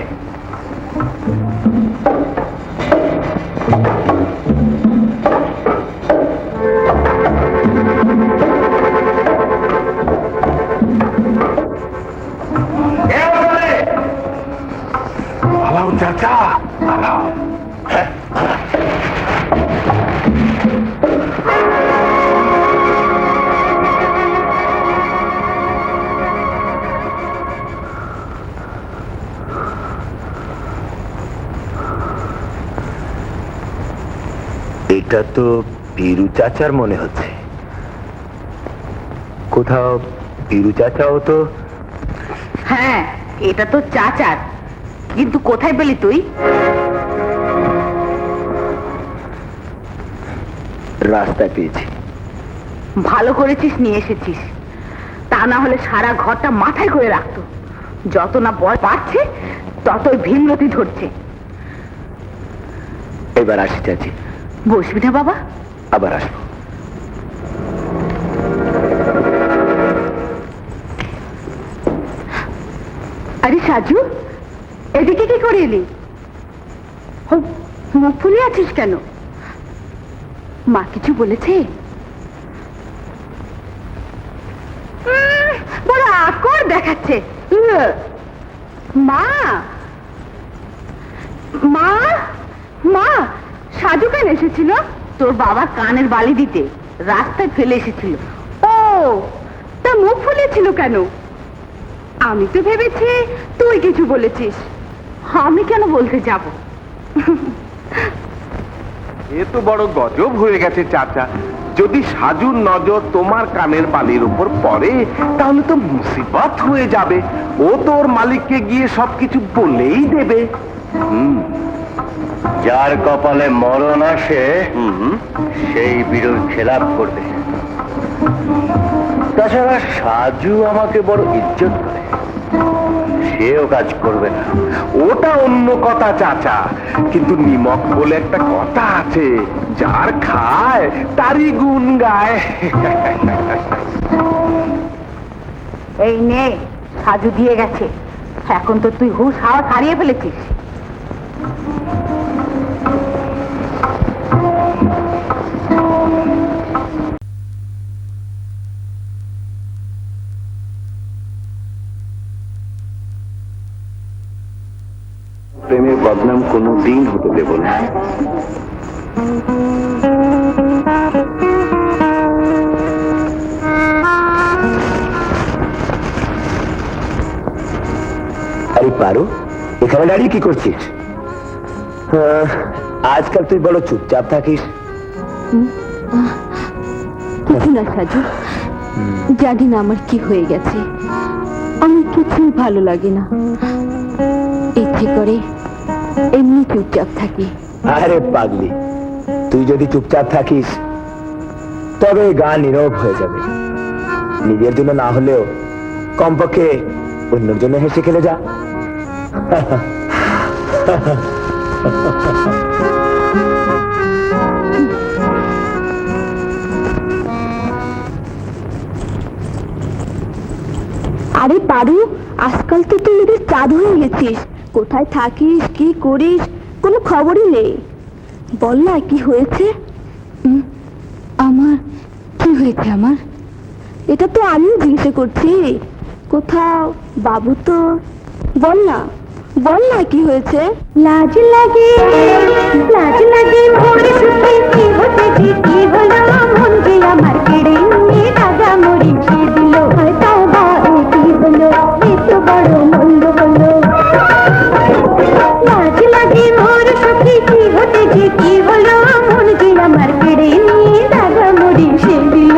পালাও চাচা, পালাও। এটা তো বীরু চাচার মনে হচ্ছে। কোথাও বীরু চাচাও তো। হ্যাঁ, এটা তো চাচার, কিন্তু কোথায় পেলি তুই? রাস্তায় পেয়েছি। ভালো করেছিস নিয়ে এসেছিস, তা না হলে সারা ঘরটা মাথায় করে রাখতো। যত না বয় বাড়ছে ততই ভিন্নতি ধরছে। এবার আসি চাচি। বসবি না বাবা? আবার আসবো। আরে সাজু, এদিকে কি করে এলি? মুখ ফুলে আছিস কেন? মা কিছু বলেছে? বড় আকর দেখাচ্ছে। মা মা মা, সাজু কেন এসেছিল? তোর বাবা কানের বালি দিতে রাস্তায় ফেলে এসেছিল। ও, তা মুখ ফুলেছিল কেন? আমি তো ভেবেছি তুই কিছু বলেছিস। আমি কেন বলতে যাব? এ তো বড় গজব হয়ে গেছে চাচা। যদি সাজুর নজর তোমার কানের বালির উপর পড়ে তাহলে তো মুসিবত হয়ে যাবে। ও তোর মালিককে গিয়ে সবকিছু বলেই দেবে। যার কপালে মরণ আসে সেই বীরুর খেলাপ করবে। তাছাড়া সাজু আমাকে বড় ইজ্জত করে, সেও কাজ করবে না। ওটা অন্য কথা চাচা, কিন্তু নিমক বলে একটা কথা আছে, যার খায় তারই গুণ গায়। এই নে, সাজু দিয়ে গেছে। এখন তো তুই হুঁশ হাওয়া হারিয়ে ফেলেছিস। প্রেমের বদনাম কোনোদিন হতে দেব না। আরে পারো, এখানে দাঁড়িয়ে কি করছিস? আজকাল তুই বড় চুপচাপ থাকিস। কিছু না সাজু, জানি না আমার কি হয়ে গেছে। আমি কিছুই ভালো লাগে না, ইচ্ছে করে এমনি চুপচাপ থাকি। আরে পাগলি, তুই যদি চুপচাপ থাকিস তবে গান নীরব হয়ে যাবে। নিজের জন্য না হলেও কমপক্ষে অন্যের জন্য হেসে খেলে যা। আরে পারু, আজকাল তো তুই এদের চাঁদ হয়ে গেছিস। কোথায় থাকিস, কি করিস, কোনো খবরই নেই। বল না কি হয়েছে? আমার কি হয়েছে? আমার এটা তো আমিও জিজ্ঞাসা করছি। কোথাও বাবু তো? বল না, বল না কি হয়েছে? লাজ লাগে, লাজ লাগে মোরে সুখে কি হতে কি হলো, মন যে আমার কেড়ে নিয়ে দাদা মরি সে দিল। তাও বা কি হলো, এ তো বড় মন্দ হলো। লাজ লাগে মোরে সুখে কি হতে কি হলো, মন যে আমার কেড়ে নিয়ে দাদা মরি সে দিল।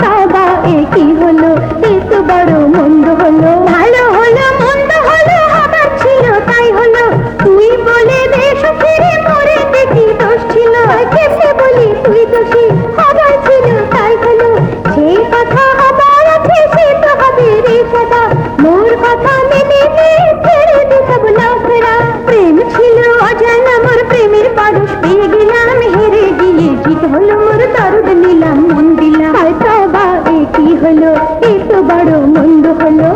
তবা এ কি হলো, এ তো বড় মন্দ হলো। ভালো হলো মন্দ হলো, আবার ছিল তাই হলো। তুই বলে দেশ ফিরে মরে দেখি দোষ ছিল। কেমনে বলি তুই দোষী, আবার ছিল তাই হলো। সেই কথা আবার আছে, সে তো হবে রে সদা। মোর কথা মেনে নে, ছেড়ে দে সব লাফেরা। প্রেম ছিল অজানা মোর, প্রেমের পারস পেয়ে গেলাম। হেরে গিয়ে জিত হলো মোর, দরদ নিলাম মন দিলাম। হায় তবা এ কি হলো, এ তো বড় মন্দ হলো।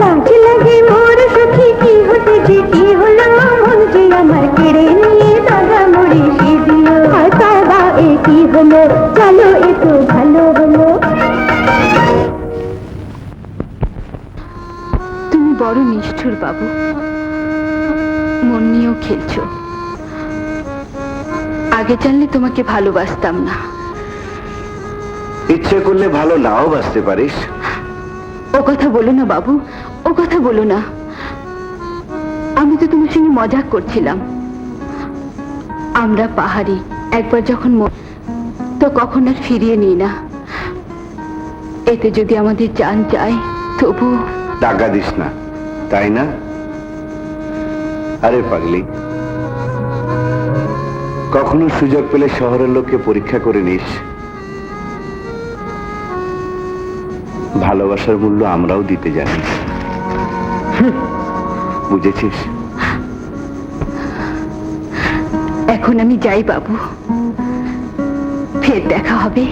লাজ লাগে মোর সখী, কি হতে যে কি হলো। মন যে আমার কেড়ে নিয়ে দাদা মরে সে দিও। হায় তবা এ কি হলো, চলো এ তো ভালো হলো। তুমি বড় নিষ্ঠুর বাবু, মন নিয়েও খেলছো। আগে জানলে তোমাকে ভালোবাসতাম না। ইচ্ছে করলে ভালো নাও বাসতে পারিস। ও কথা বলো না বাবু, ও কথা বলো না। আমি তো তোমার সঙ্গে মজাক করছিলাম। আমরা পাহাড়ি, একবার যখন তো কখন আর ফিরিয়ে নিই না। এতে যদি আমাদের জান যায় তবু। টাকা দিস না, তাই না? আরে পাগলি, কখনো সুযোগ পেলে শহরের লোককে পরীক্ষা করে নিস। ভালোবাসার মূল্য আমরাও দিতে জানি, বুঝেছিস? এখন আমি যাই বাবু, ফের দেখা হবে।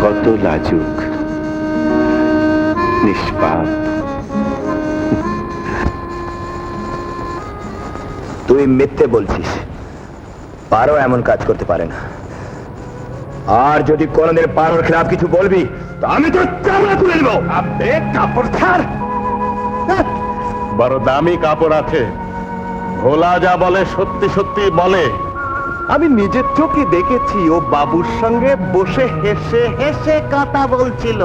কত লাজুক, নিষ্পাপ। তুই মিথ্যে বলছিস, পারো এমন কাজ করতে পারে না। আর যদি কোনদিন পারোর খেলাফ কিছু বলবি তো আমি তোর চামড়া তুলে নেব। আবে কাপড় ছাড়। বড় দামি কাপড় আছে, ভোলা যা বলে সত্যি সত্যি বলে। আমি নিজের চোখে দেখেছি, ও বাবুর সঙ্গে বসে হেসে হেসে কথা বলছিল।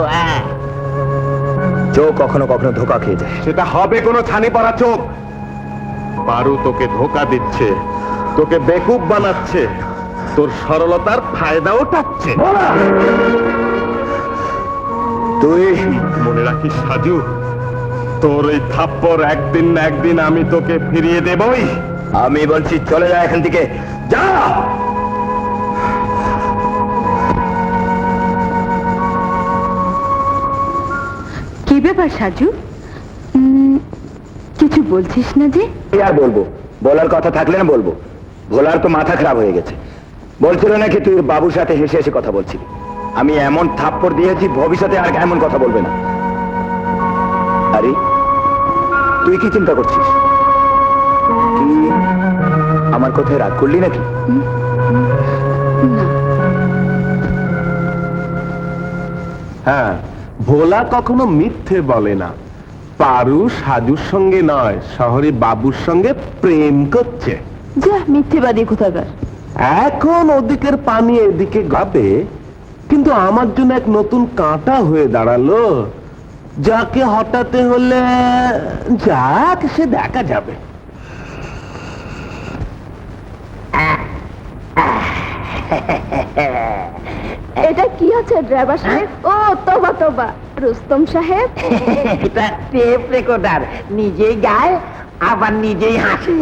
চোখ কখনো কখনো ধোকা খেয়ে যায়। সেটা হবে কোনো ছানি পড়া চোখ। পারু তোকে ধোকা দিচ্ছে, তোকে বেকুব বানাচ্ছে, তোর সরলতার ফায়দা উঠাচ্ছে। তুই মনে রাখিস সাজু, তোর এই থাপ্পড় একদিন না একদিন আমি তোকে ফিরিয়ে দেবই। আমি বলছি চলে যা এখান থেকে, যা। কি ব্যাপার সাজু, কিছু বলছিস না যে? আর বলবো, বলার কথা থাকলে না বলবো। ভোলার তো মাথা খারাপ হয়ে গেছে। বলছিল নাকি তুই বাবুর সাথে হেসে হেসে কথা বলছিলি। আমি এমন থাপ্পড় দিয়েছি, ভবিষ্যতে আর এমন কথা বলবে না। আরে তুই কি চিন্তা করছিস? কি আমার কথায় রাগ করলি নাকি? হ্যাঁ, ভোলা কখনো মিথ্যে বলে না। পারু সাজুর সঙ্গে নয়, শহরে বাবুর সঙ্গে প্রেম করছে। যা মিথ্যেবাদী কোথাকার। এখন ওদিকের পানি এদিকে গাবে, কিন্তু আমার জন্য এক নতুন কাঁটা হয়ে দাঁড়ালো, যাকে হটাতে হলে যাক সে দেখা যাবে। এটা কি আছে ড্রাইভার সাহেব? ও তোবা তোবা, রুস্তম সাহেব। এটা টেপ রেকর্ডার, নিজেই গায় আবার নিজেই হাসে।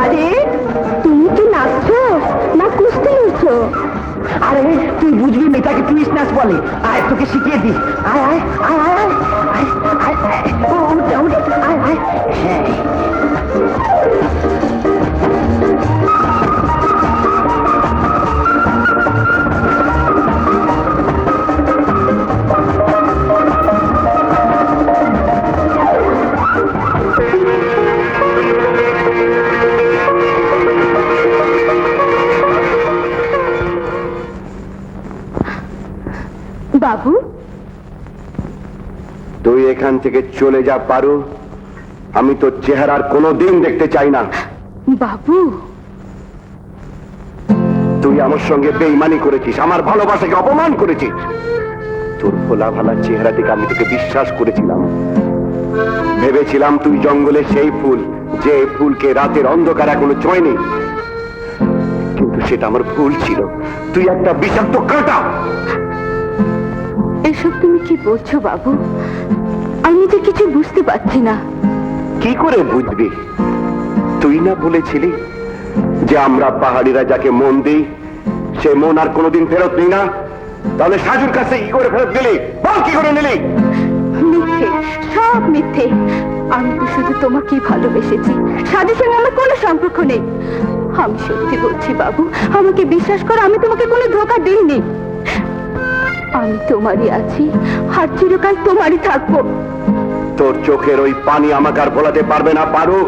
আরে তুমি কি নাচছো না কুস্তি লড়ছো? আরে তুই বুঝবি মেয়েটাকে টুইস্ট নাচ বলে। আয় তোকে শিখিয়ে দি। আয় আয় আয় আয় আয় আয় আয় আয় ও উঠ উঠ আয় আয়। হ্যাঁ বাবু, তুই এখান থেকে চলে যা পারু। আমি তোর চেহারার কোনো দিন দেখতে চাই না। বাবু, তুই আমার সঙ্গে বেইমানি করেছিস, আমার ভালোবাসাকে অপমান করেছিস। তোর ভোলা ভালা চেহারা থেকে আমি তোকে বিশ্বাস করেছিলাম। ভেবেছিলাম তুই জঙ্গলের সেই ফুল, যে ফুলকে রাতের অন্ধকার এখনো ছোঁয়নি। কিন্তু সেটা আমার ভুল ছিল। তুই একটা বিষাক্ত কাঁটা। এসব তুমি কি বলছো বাবু? আমি যে কিছু বুঝতে পারছি না। কি করে বুঝবি? তুই না বলেছিলি যে আমরা পাহাড়িরা যাকে মন দিই সে মন আর কোনোদিন ফেরত নেই না? তাহলে সাজুর কাছে কি করে ফেরত দিলি? বল কি করে নিলি? মিথ্যে, সব মিথ্যে। আমি তো শুধু তোমাকেই ভালোবেসেছি, সাজুর সঙ্গে আমার কোনো সম্পর্ক নেই। আমি সত্যি বলছি বাবু, আমাকে বিশ্বাস করো, আমি তোমাকে কোনো ধোঁকা দিইনি। আমি তোমারই আছি আর চিরকাল তোমারই থাকবো। তোর চোখের ওই পানি আমাকে আর ভোলাতে পারবে না পারু।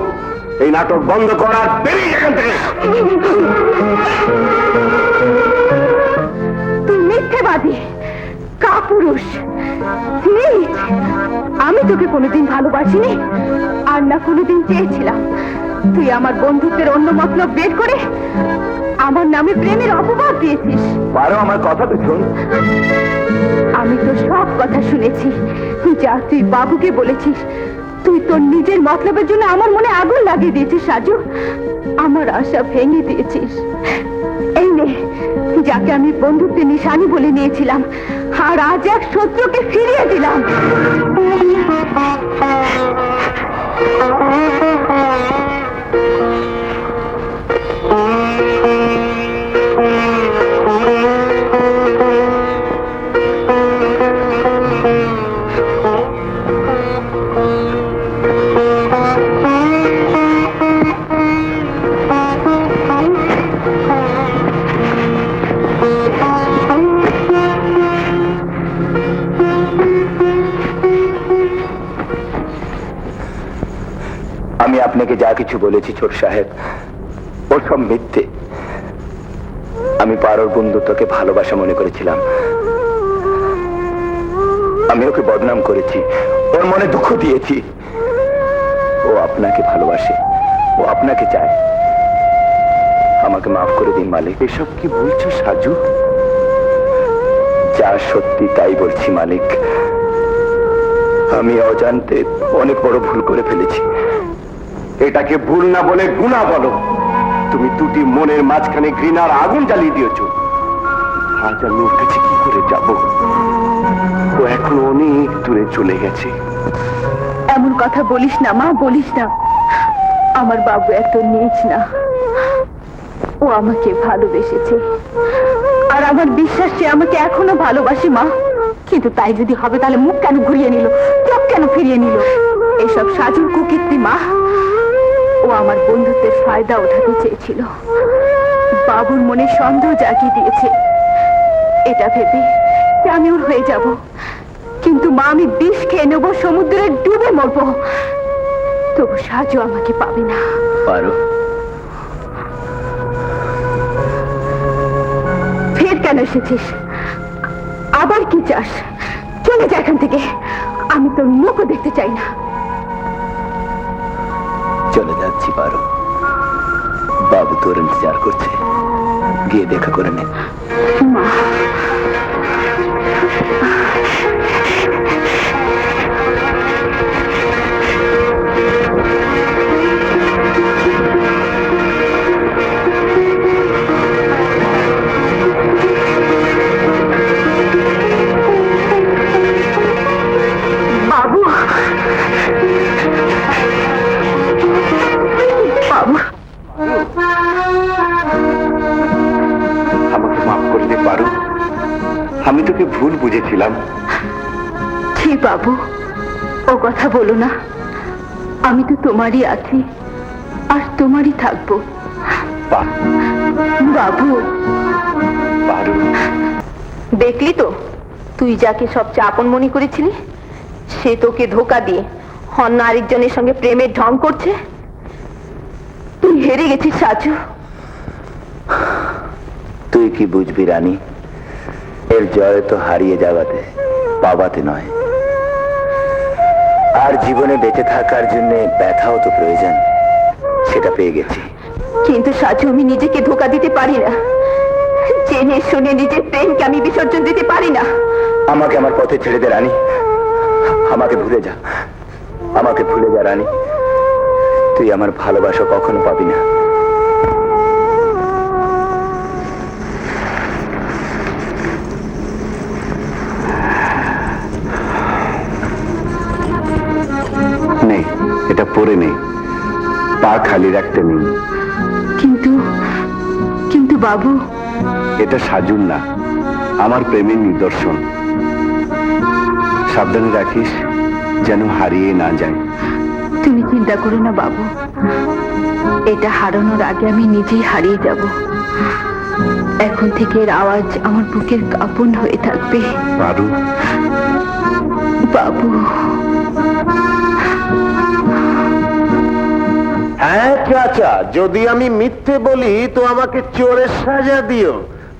এই নাটক বন্ধ করার বেরিয়ে এখান থেকে। তুই মিথ্যেবাদী, কাপুরুষ, নীচ। আমি তোকে কোনোদিন ভালোবাসিনি আর না কোনোদিন চেয়েছিলাম। তুই আমার বন্ধুত্বের অন্য মতলব বের করে আমার নামে প্রেমের অপবাদ দিয়েছিস। পারো, আমার কথা তো শোন। আমি তো সব কথা শুনেছি, যা তুই বাবুকে বলেছিস। তুই তোর নিজের মতলবের জন্য আমার মনে আগুন লাগিয়ে দিয়েছিস রাজু। আমার আশা ভেঙে দিয়েছিস। এই নে, যাকে আমি বন্ধুত্বের নিশানি বলে নিয়েছিলাম, আর আজ এক শত্রুকে ফিরিয়ে দিলাম। আমি আপনাকে যা কিছু বলেছি ছোট সাহেব, ও সব মিথ্যে। আমি পারোর বন্ধুত্বকে ভালোবাসা মনে করেছিলাম। আমি ওকে বদনাম করেছি, ওর মনে দুঃখ দিয়েছি। ও আপনাকে ভালোবাসে, ও আপনাকে চায়। আমাকে মাফ করে দিন মালিক। এসব কি বলছো সাজু? যা সত্যি তাই বলছি মালিক। আমি অজান্তে অনেক বড় ভুল করে ফেলেছি। এটাকে ভুল না বলে গুনাহ বলো। তুমি দুটি মনের মাঝখানে ঘৃণার আগুন জ্বালিয়ে দিয়েছ। আজ আমি ওর কাছে কি করে যাব? ও এখন অনেক দূরে চলে গেছে। এমন কথা বলিস না মা, বলিস না। আমার বাবু এত নীচ না। ও আমাকে ভালোবেসেছে আর আমার বিশ্বাস সে আমাকে এখনো ভালোবাসে মা। কিন্তু তাই যদি হবে তাহলে মুখ কেন ঘুরিয়ে নিল, চোখ কেন ফিরিয়ে নিল? এসব সাজুর কুকীর্তি মা। ও আমার বন্ধুত্বের ফায়দা ওঠাতে চেয়েছিল, বাবুর মনে সন্দেহ জাগিয়ে দিয়েছে এটা ভেবে যে আমি ওর হয়ে যাব। কিন্তু মা, আমি বিষ খেয়ে নেবো, সমুদ্রে ডুবে মরবো, তবু সাজু আমাকে পাবে না। পারো, ফের কেন এসেছিস? আবার কি চাস? চলে যা এখান থেকে। আমি তোর মুখও দেখতে চাই না। চলে যাচ্ছি পারো। বাবু তোর ইন্তজার করছে, গিয়ে দেখা করে নে। মা, বাবু, বাবু, আমাকে মাফ করতে পারো। আমি তোকে ভুল বুঝেছিলাম। ছি বাবু, ও কথা বলো না। আমি তো তোমারই আছি আর তোমারই থাকবো। বাবু, পারো, দেখলি তো, তুই যাকে সবচেয়ে আপন মনে করেছিলি সে তোকে ধোকা দিয়ে অন্য আরেকজনের সঙ্গে প্রেমের ঢং করছে। তুই হেরে গেছিস সাজু। তুই কি বুঝবি রানী? এর জয় তো হারিয়ে যাওয়াতে, পাওয়াতে নয়। আর জীবনে বেঁচে থাকার জন্য ব্যথাও তো প্রয়োজন, সেটা পেয়ে গেছি। কিন্তু সাজু, আমি নিজেকে ধোঁকা দিতে পারি না। জেনে শুনে নিজের প্রেমকে আমি বিসর্জন দিতে পারি না। আমাকে আমার পথে ছেড়ে দে রানী, আমাকে ভুলে যা, আমাকে ভুলে যা রানী। তুই আমার ভালোবাসা কখনো পাবি না। নেই, এটা পরে নেই, পা খালি রাখতে নেই। কিন্তু কিন্তু বাবু, এটা সাজুন না, আমার প্রেমের নিদর্শন। সাবধানে রাখিস যেন হারিয়ে না যায়। তুমি চিন্তা করো না বাবু, এটা হারানোর আগে আমি নিজেই হারিয়ে যাব। এখন থেকে এর আওয়াজ আমার বুকের কাঁপন হয়ে থাকবে। পারু, বাবু। হ্যাঁ চাচা, যদি আমি মিথ্যে বলি তো আমাকে চোরের সাজা দিও।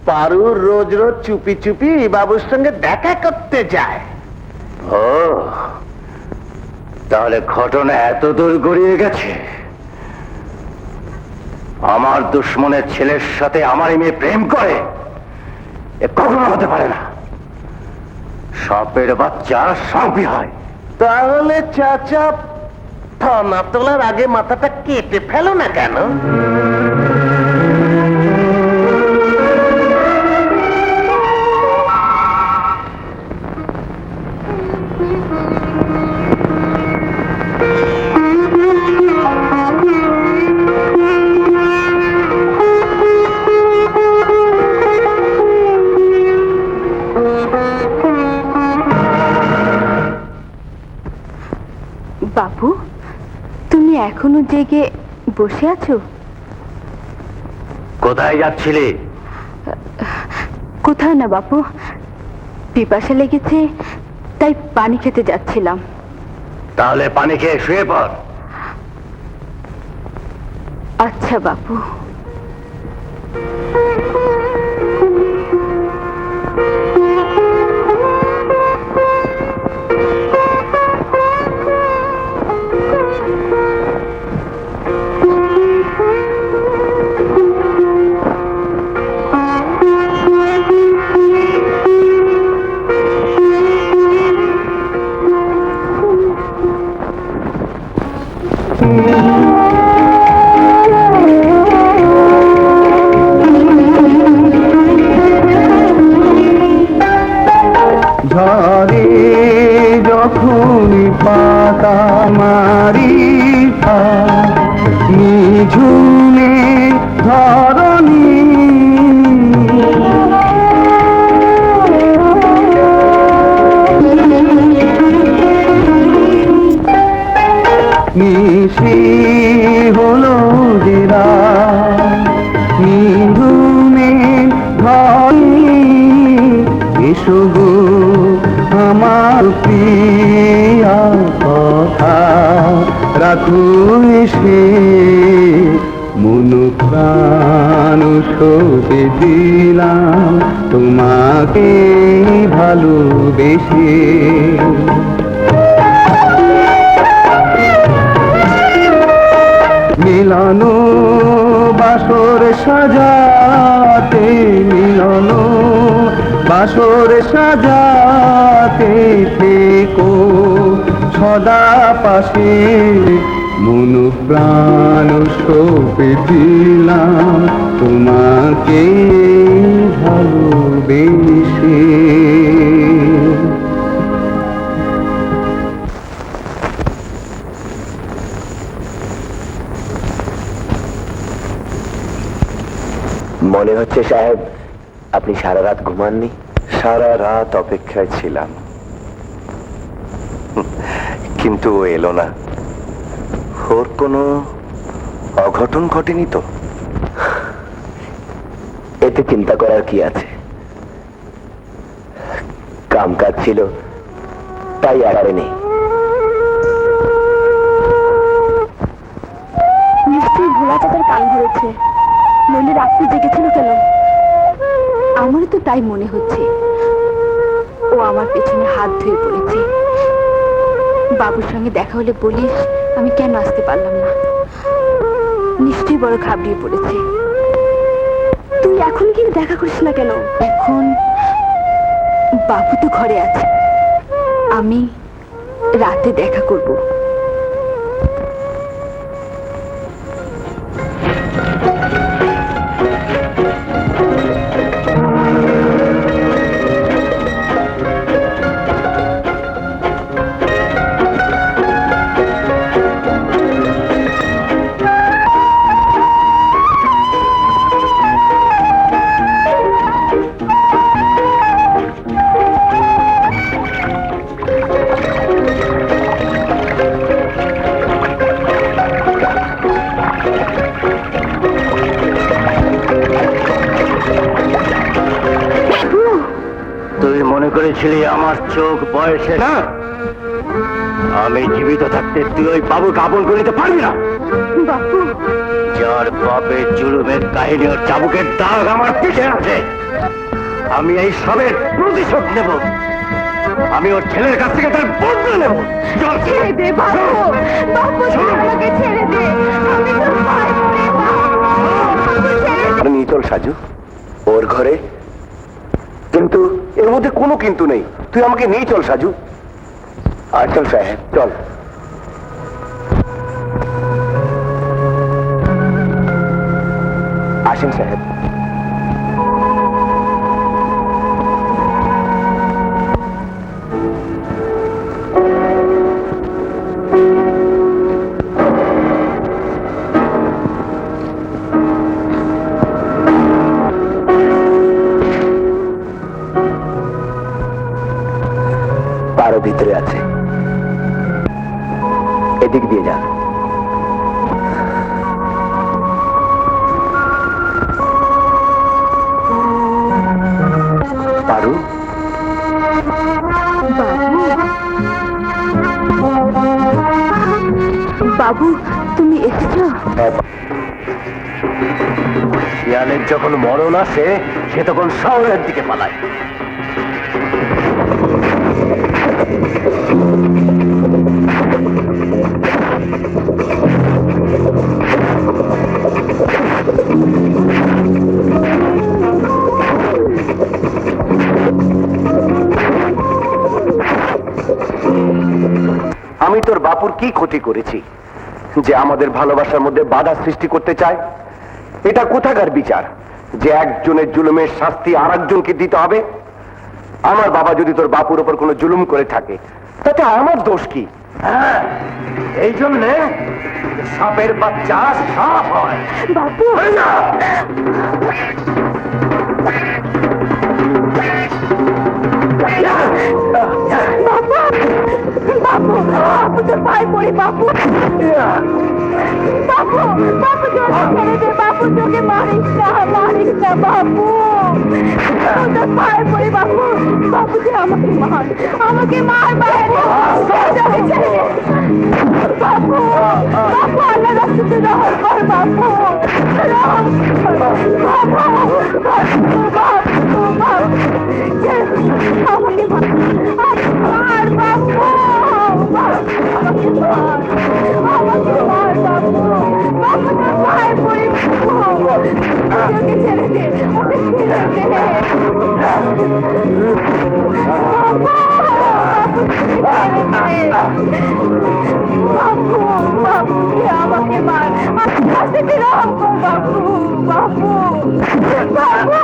পারু রোজ রোজ চুপি চুপি বাবুর সঙ্গে দেখা করতে যায়। ও, তাহলে ঘটনা এত দূর গড়িয়ে গেছে। আমার দুশ্মনের ছেলের সাথে আমার মেয়ে প্রেম করে, এ কখনো হতে পারে না। সাপের বাচ্চা সাপই হয়। তাহলে চাচা থানা তোলার আগে মাথাটা কেটে ফেলো না কেন? বাবু, তুমি এখনো জেগে বসে আছো? কোথায় যাচ্ছিলে? কোথাও না বাপু, পিপাসা লেগেছে তাই পানি খেতে যাচ্ছিলাম। তাহলে পানি খেয়ে শুয়ে পড়। আচ্ছা বাপু। ঝরে যখন পাতা মারি নিঝুমে ধরণী নিশি হলো জেরা নিঝুমে ধরণী এসো গো আমার প্রিয়া কথা রাখো এসে মন প্রাণ সঁপে দিলাম তোমাকে ভালোবেসে। মিলনো বাসর সাজাতে, মিলনো বাসর সাজাতে থেকো সদা পাশে মন প্রাণ সঁপে দিলাম তোমাকে ভালোবেসে। মনে হচ্ছে সাহেব আপনি সারা রাত ঘুমাননি। সারা রাত অপেক্ষায় ছিলাম, কিন্তু ও এলো না। ওর কোনো অঘটন ঘটেনি তো? এতে চিন্তা করার কি আছে? কাম কাজ ছিল তাই আর নেই। নিশ্চয়ই ভোলা চাচার কান ধরেছে, নইলে রাত্রি জেগেছিল কেন? আমারও তো তাই মনে হচ্ছে। ও আমার পেছনে হাত ধুয়ে পড়েছে। বাবুর সঙ্গে দেখা হলে বলিস আমি কেন আসতে পারলাম না। নিশ্চয়ই বড় ঘাবড়িয়ে পড়েছে। তুই এখন কি দেখা করিস না কেন? এখন বাবু তো ঘরে আছে, আমি রাতে দেখা করব। তুই মনে করেছিলি আমার চোখ বয়সে না? আমি জীবিত থাকতে তুই ওই বাবুকে আপন করে নিতে পারবি না। বাবু, যার বাপের জুলুমের কাহিনী ওর চাবুকের দাগ আমার পিঠে আছে, আমি এই সবের প্রতিশোধ নেব। আমি ওর ছেলের কাছ থেকে তার বদলা নেব। চল। ছেড়ে দে বাবু, বাবু তুই আমাকে ছেড়ে দে, আমি তোর ভয় করি বাবু, ছেড়ে দে। নিয়ে চল সাজু ওর ঘরে। কিন্তু এর মধ্যে কোনো কিন্তু নেই, তুই আমাকে নিয়ে চল সাজু। আর চল সাহেব, চল। আসেন সাহেব। পারো ভিতরে আছে, এদিক দিয়ে যা। পারু, বাবু তুমি এসেছো? শিয়ালের যখন মরণ আসে সে তখন শহরের দিকে পালায়। আমি তোর বাপুর কি ক্ষতি করেছি যে আমাদের ভালোবাসার মধ্যে বাধা সৃষ্টি করতে চায়? এটা কোথাকার বিচার যে একজনের জুলুমের শাস্তি আর একজনকে দিতে হবে? আমার বাবা যদি তোর বাপুর উপর কোনো জুলুম করে থাকে তাতে আমার দোষ কি? হ্যাঁ, এই জন্যে সাপের বাচ্চা সাপ হয়। বাবু, বাবু, বাবু তোর পায়ে পড়ি বাবু, বাবু, বাবু তোকে ছেড়ে দে বাবু, তোকে মারিস না বাবু, তোর পায়ে পড়ি বাবু, বাবু তুই আমাকে মার বাইরে তোকে ছেড়ে দে বাবু, বাবু আল্লাহ রাস্তাতে রহম কর বাবু, রহম কর বাবু, বাবু, বাবু, আমাকে মার বাবু, আমাকে মার বাবু, বাবু তোর পায়ে পড়ি বাবু, ওকে ছেড়ে দে, ওকে ছেড়ে দে বাবু, বাবু তুই আমাকে মার, আস্তে রহম কর বাবু, বাবু, বাবু,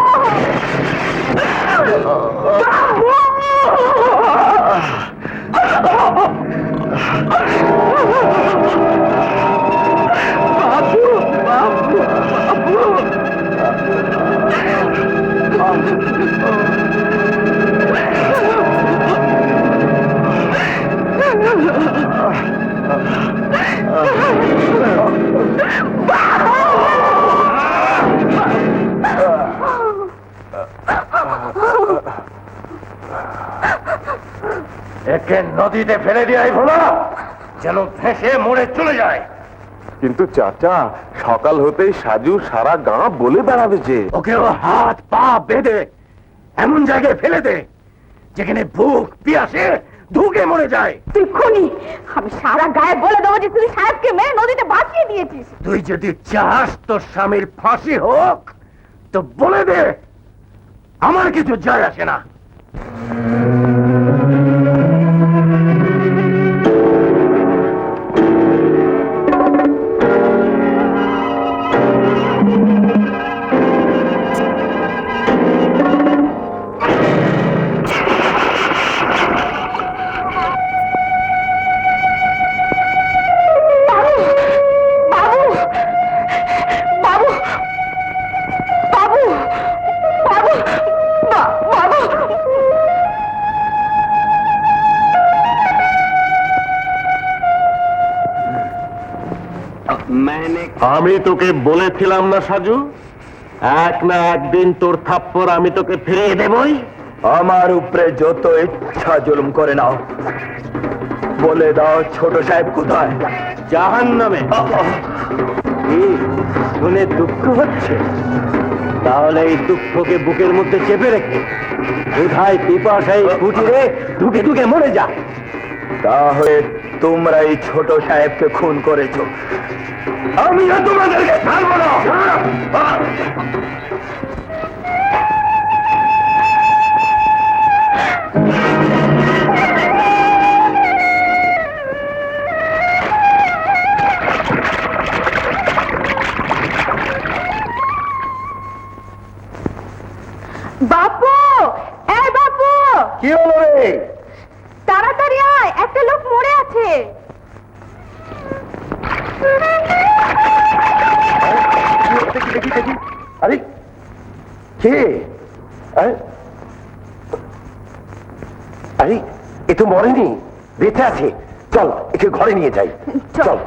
একে নদীতে ফেলে দিয়ে ভোলা যেন ভেসে মরে চলে যায়। কিন্তু চাচা, সকাল হতেই সাজু সারা গাঁ বলে বেড়াবে যে ওকে ও হাত পা বেঁধে এমন জায়গায় ফেলে দে যেখানে বুক পিয়াসে ঢুকে মরে যায়। তুই খুনি। আমি সারা গায়ে বলে দেবো যে তুই সাহেবকে মেরে নদীতে ভাসিয়ে দিয়েছিস। তুই যদি চাস তোর স্বামীর ফাঁসি হোক তো বলে দে, আমার কিছু যায় আসে না। আমি তোকে বলেছিলাম না সাজু, এক না একদিন তোর থাপ্পড় আমি তোকে ফিরিয়ে দেবই। আমার উপরে যত ইচ্ছা জুলুম করে নাও, বলে দাও ছোট সাহেব কোথায়? জাহান্নামে। শুনে দুঃখ হচ্ছে? তাহলে এই দুঃখকে বুকের মধ্যে চেপে রেখে কোথায় পিপাসায় কুটিরে ঢুকে ঢুকে মরে যা। তাহলে তোমরা এই ছোট সাহেবকে খুন করেছো, আমিও তোমাদেরকে ছাড়বো না। বাপু, এই বাপু, কি হলো রে? তাড়াতাড়ি আয়, একটা লোক মরে আছে। দেখি দেখি, আরে কে? আরে এ তো মরেনি, বেঁচে আছে। চল একে ঘরে নিয়ে যাই, চল।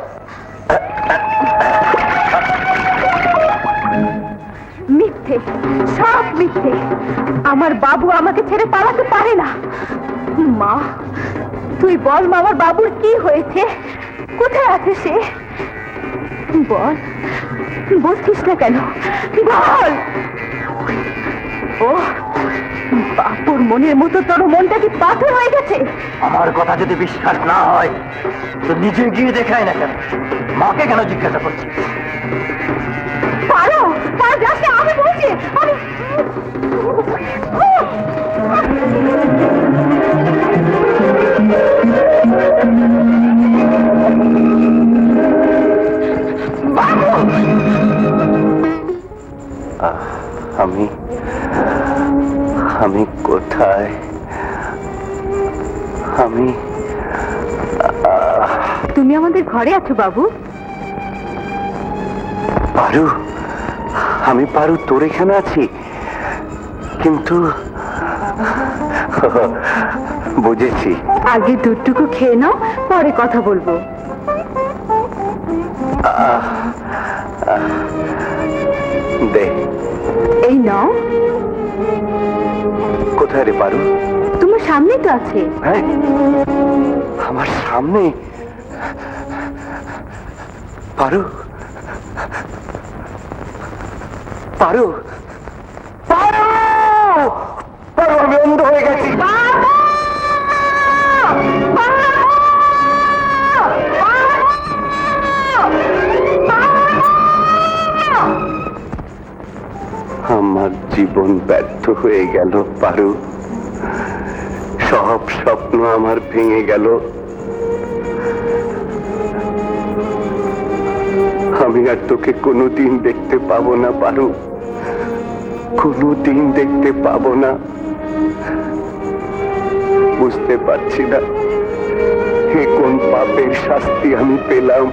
মিথ্যে, সব মিথ্যে। আমার বাবু আমাকে ছেড়ে পালাতে পারে না। মা, তুই বল মা, আমার বাবুর কি হয়েছে? কোথায় আছে সে? বল, বলছিস না কেন? বল। ও বাপুর মনের মতো তোর মনটা কি পাথর হয়ে গেছে? আমার কথা যদি বিশ্বাস না হয় তো নিজে গিয়ে দেখায় না কেন? মাকে কেন জিজ্ঞাসা করছিস? পারো, তার যাস না, আমি বলছি। আমি আমি কোথায়? তুমি আমাদের ঘরে আছো বাবু। পারু, আমি পারু তোর এখানে আছি, কিন্তু বুঝেছি। আগে দুধটুকু খেয়ে নাও, পরে কথা বলবো। দে। এই নাও। কোথায় রে পারু? তোমার সামনেই তো আছে। হ্যাঁ, আমার সামনে? পারু, পারু, পারু, পারু, আমি অন্ধ হয়ে গেছি। আমার জীবন ব্যর্থ হয়ে গেল পারু, সব স্বপ্ন আমার ভেঙে গেল। আমি আর তোকে কোনোদিন দেখতে পাবো না পারু, কোনোদিন দেখতে পাবো না। বুঝতে পারছি না এ কোন পাপের শাস্তি আমি পেলাম।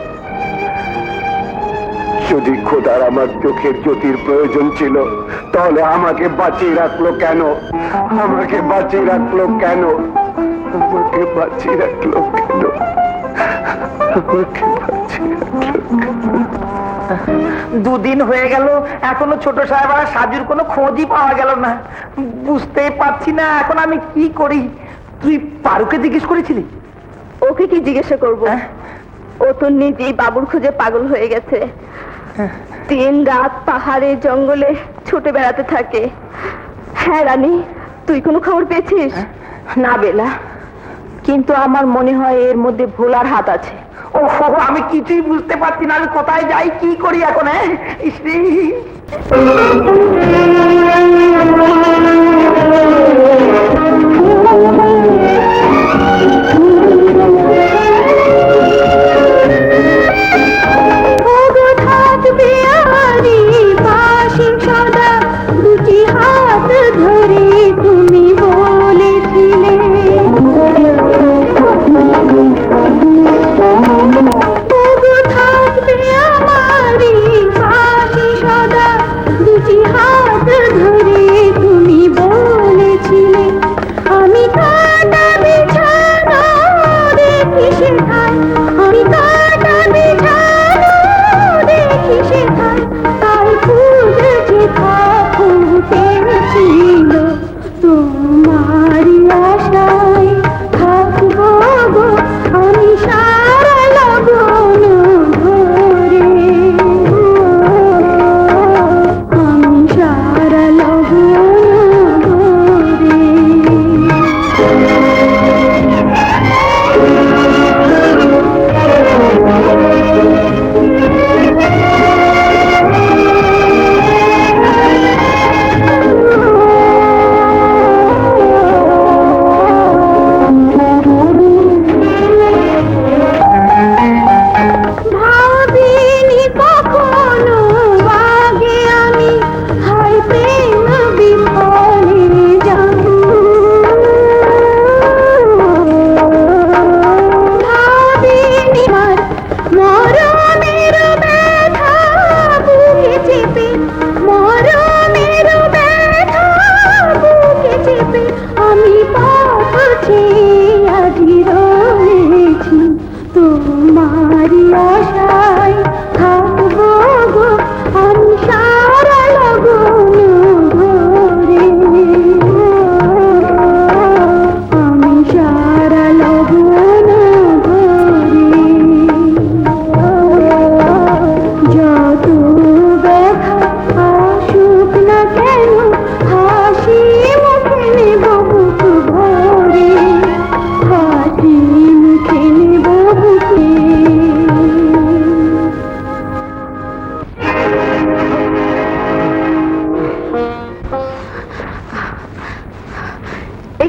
যদি খোদার আমার চোখের জ্যোতির প্রয়োজন ছিল তাহলে আমাকে বাঁচিয়ে রাখলো কেন? আমাকে বাঁচিয়ে রাখলো কেন? আমাকে বাঁচিয়ে রাখলো কেন? আমাকে বাঁচিয়ে রাখলো কেন? দুদিন হয়ে গেল, এখনো ছোট সাহেব আর সাজুর কোনো খোঁজই পাওয়া গেল না। বুঝতেই পারছি না এখন আমি কি করি। তুই পারুকে জিজ্ঞেস করেছিলি? ওকে কি জিজ্ঞাসা করবো? ও তো নিজেই বাবুর খোঁজে পাগল হয়ে গেছে। দিন রাত পাহাড়ে জঙ্গলে ছুটে বেড়াতে থাকে। হ্যাঁ রানী, তুই কোনো খবর পেয়েছিস? না বেলা, কিন্তু আমার মনে হয় এর মধ্যে ভোলার হাত আছে। ও আমি কিছুই বুঝতে পারছি না, আমি কোথায় যাই, কি করি এখন? ইসরি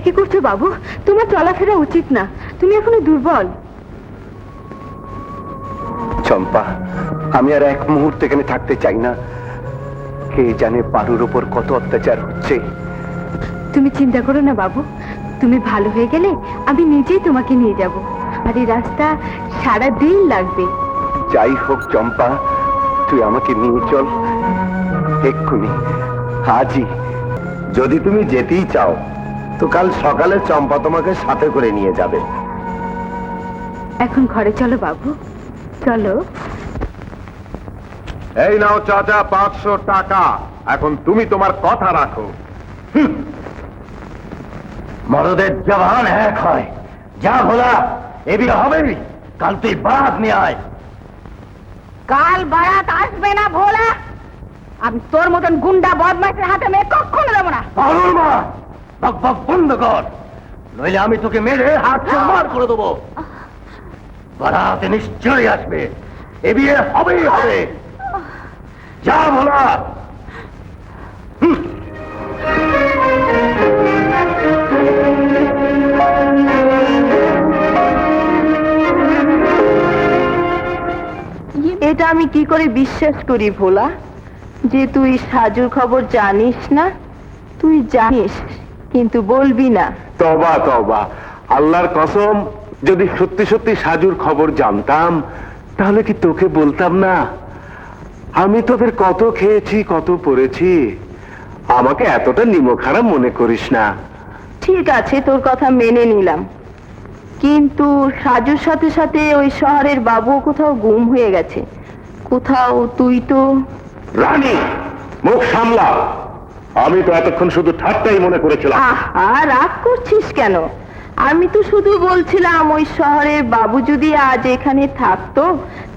কি করছো বাবু? তোমার চলাফেরা উচিত না, তুমি এখনো দুর্বল। চম্পা, আমি আর এক মুহূর্ত এখানে থাকতে চাই না। কে জানে পারুর ওপর কত অত্যাচার হচ্ছে। তুমি চিন্তা করো না বাবু, তুমি ভালো হয়ে গেলে আমি নিজেই তোমাকে নিয়ে যাব। আর এই রাস্তা সারা দিন লাগবে। যাই হোক চম্পা, তুই আমাকে নিয়ে চল এক্ষুনি, আজই। যদি তুমি যেতেই চাও তো কাল সকালে চম্পা তোমাকে সাথে করে নিয়ে যাবে। এখন ঘরে চলো বাবু, চলো। এই নাও চাচা 500 টাকা, এখন তুমি তোমার কথা রাখো। মরদের জবান এক হয়। যা ভোলা, এ বিয়ে হবে, কাল তুই বারাত নিয়ে আয়। কাল বারাত আসবে না ভোলা, আমি তোর মতন গুন্ডা বদমাইশের হাতে মেয়ে কখনো দেবো না। পারুর মা, বক বক বন্ধ কর, নইলে আমি তোকে মেরে হাত মার করে দেবো। বারাতে নিশ্চয়ই আসবে, এ বিয়ে হবেই হবে। যা ভোলা। এটা আমি কি করে বিশ্বাস করি ভোলা, যে তুই সাজুর খবর জানিস না? তুই জানিস কিন্তু বলবি না। তবা তবা, আল্লাহর কসম, যদি সত্যি সত্যি সাজুর খবর জানতাম তাহলে কি তোকে বলতাম না? আমি তোদের কত খেয়েছি, কত পড়েছি, আমাকে এতটা নিমখারা মনে করিস না। ঠিক আছে, তোর কথা মেনে নিলাম, কিন্তু সাজুর সাথে সাথে ওই শহরের বাবু কোথাও গুম হয়ে গেছে। কোথাও তুই তো। রানী, মুখ সামলা, আমি তো এতক্ষণ শুধু ঠাট্টাই মনে করেছিলাম। আহা, রাগ করছিস কেন? আমি তো শুধু বলছিলাম ওই শহরের বাবু যদি আজ এখানে থাকতো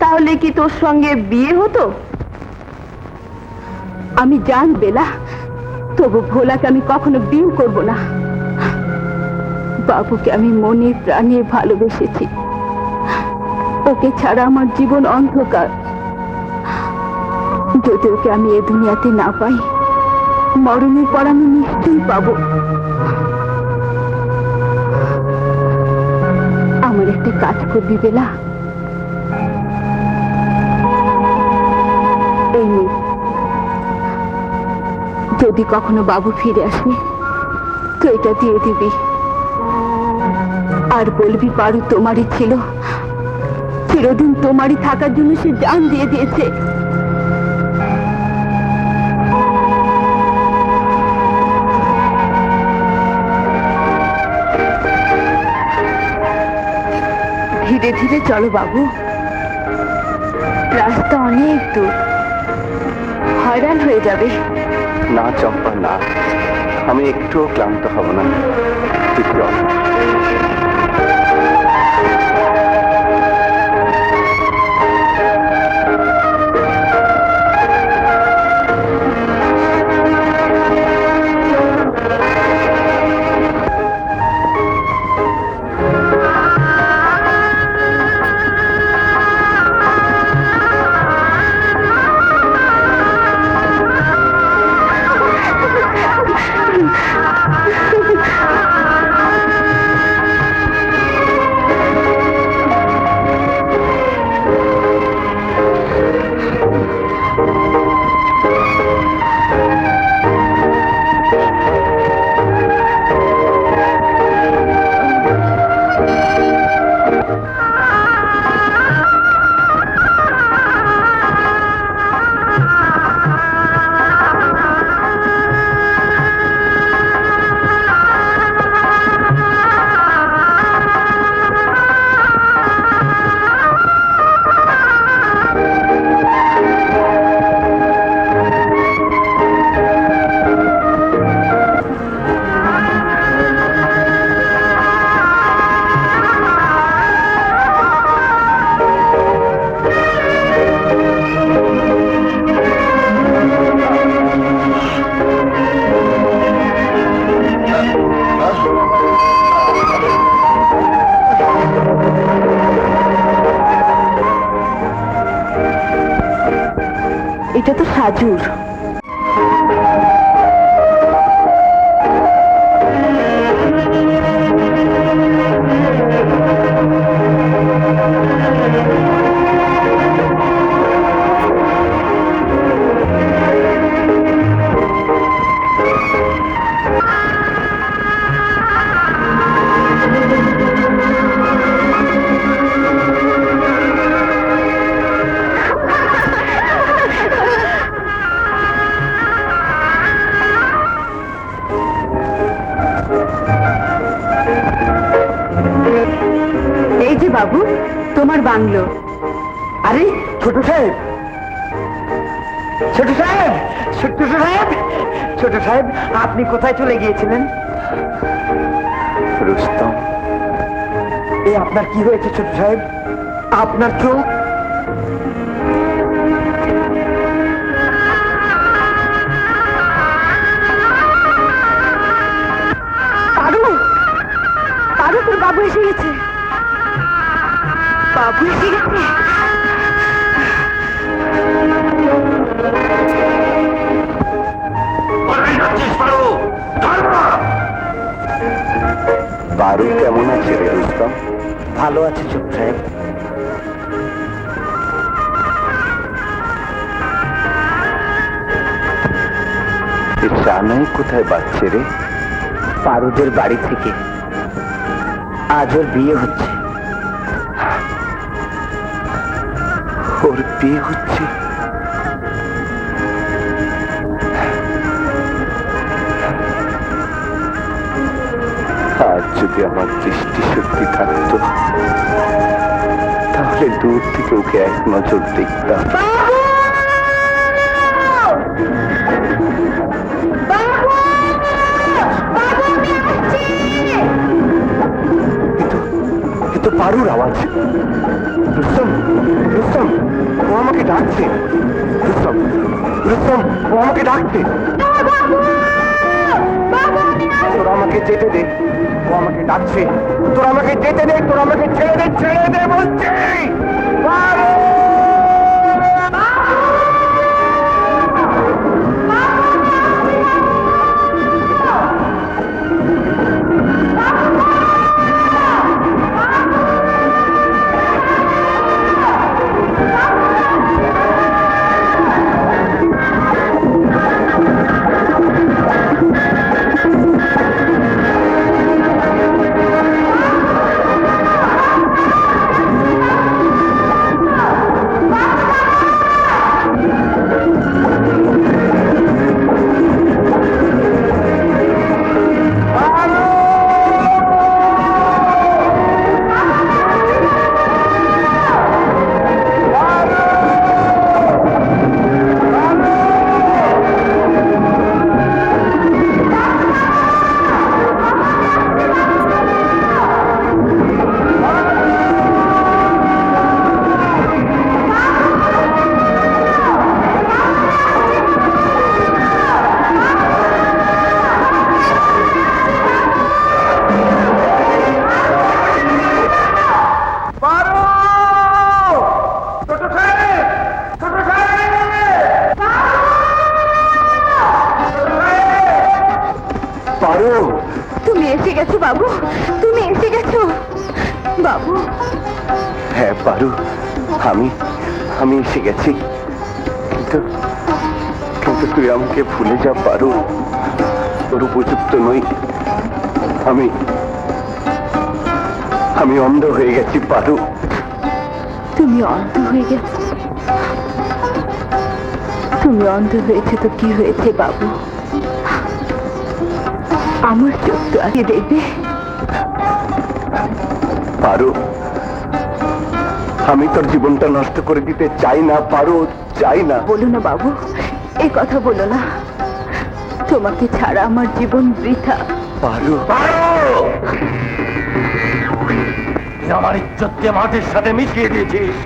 তাহলে কি তোর সঙ্গে বিয়ে হতো? আমি জান বেলা, তবু ভোলাকে আমি কখনো বিয়ে করব না। বাবুকে আমি মনে প্রাণে ভালোবেসেছি। ওকে ছাড়া আমার জীবন অন্ধকার। যদি ওকে আমি এ দুনিয়াতে না পাই, মরণের পর আমি নিশ্চয়ই পাবো। আমার একটা কাজ করবি বেলা? এই নে, যদি কখনো বাবু ফিরে আসে তো এটা দিয়ে দিবি, আর বলবি পারু তোমারই ছিল, চিরদিন তোমারই থাকার জন্য সে জান দিয়ে দিয়েছে। ধীরে ধীরে চলো বাবু, রাস্তা অনেক দূর, হয়রান হয়ে যাবে। না চম্পা না, আমি একটুও ক্লান্ত হব না। তুই চল। এটা তো সাজুর। এই যে বাবু, তোমার বাংলো। আরে ছোট সাহেব, ছোট সাহেব, ছোট সাহেব, ছোট সাহেব, আপনি কোথায় চলে গিয়েছিলেন? রুস্তম, এই আপনার কি হয়েছে ছোট সাহেব? আপনার চোখ? পারু, পারু, তোর বাবু এসে গেছে। বাবু এসে গেছে। পারু কেমন আছে রে রুস্তম? ভালো আছে ছোট সাহেব। জানাই কোথায় বাচ্চে রে? পারুদের বাড়ি থেকে। আজ ওর বিয়ে হচ্ছে। ওর বিয়ে হচ্ছে? আজ যদি আমার দৃষ্টি শক্তি থাকতো, তাহলে দূর থেকে ওকে এক নজর দেখতাম। কিন্তু পারুর আওয়াজ। রুস্তম, রুস্তম, ও আমাকে ডাকছে। রুস্তম, রুস্তম, ও আমাকে ডাকছে। তোরা আমাকে যেতে দে। ও আমাকে ডাকছে, তোরা আমাকে যেতে দে, তোরা আমাকে ছেড়ে দে, ছেড়ে দে বলছি। পারো! তুমি এসে গেছো বাবু, তুমি এসে গেছো বাবু। হ্যাঁ পারু, আমি এসে গেছি, কিন্তু কিন্তু তুই আমাকে ভুলে যা পারু, তোর উপযুক্ত নই। আমি অন্ধ হয়ে গেছি পারু। তুমি অন্ধ হয়ে গেছো? তুমি অন্ধ হয়েছে তো কি হয়েছে বাবু, আমার চোখ তো আগে দেখবে। পারু, আমি তোর জীবনটা নষ্ট করে দিতে চাই না পারু, চাই না। বলো না বাবু, এ কথা বলো না, তোমাকে ছাড়া আমার জীবন বৃথা। পারু, তুই আমার ইজ্জতকে মাটির সাথে মিশিয়ে দিয়েছিস।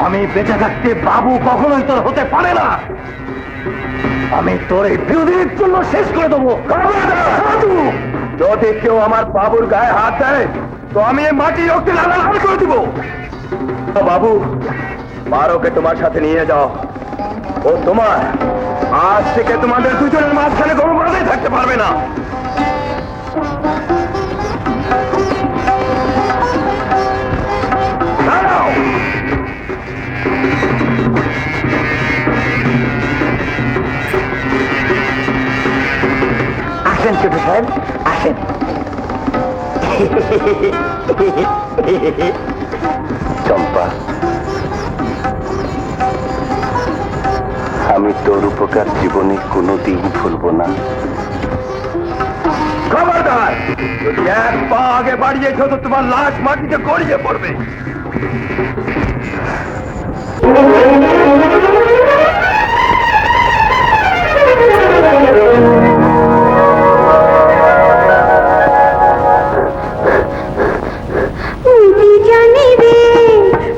আমি বেঁচে থাকতে বাবু কখনোই তোর হতে পারে না। আমি তোর এই বিরোধীর জন্য শেষ করে দেবো। যদি কেউ আমার বাবুর গায়ে হাত দেয় তো আমি এই মাটির রক্তে লাল করে দিব। বাবু, পারোকে তোমার সাথে নিয়ে যাও, ও তোমার। আজ থেকে তোমাদের দুজনের মাঝখানে কোনো বাধাই থাকতে পারবে না। দাঁড়াও! আসেন ছোট সাহেব, আসেন। চম্পা, আমি তোর উপকার জীবনে কোনোদিন ভুলব না। খবরদার, যদি এক পা আগে বাড়িয়েছ তো তোমার লাশ মাটিতে গড়িয়ে পড়বে। জানি রে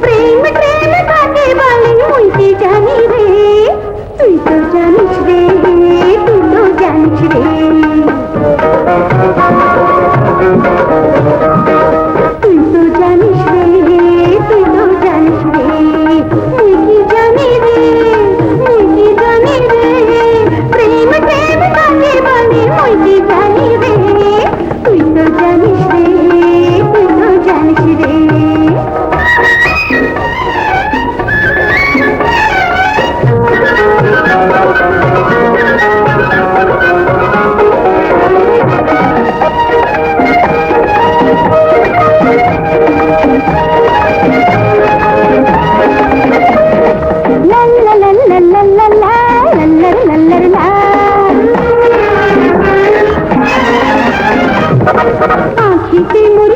প্রেম প্রেম কাকে বলে, মুই জানি রে, তুই তো জানিস রে, তুই তো জানিস রে, তুই তো জানিস রে, তুই তো জানিস রে, মুই কি জানি রে, মুই কি জানি রে, প্রেম প্রেম কাকে বলে, মুই কি জানি রে, তুই তো জানিস রে, তুই তো জানিস রে। আঁখিতে মোর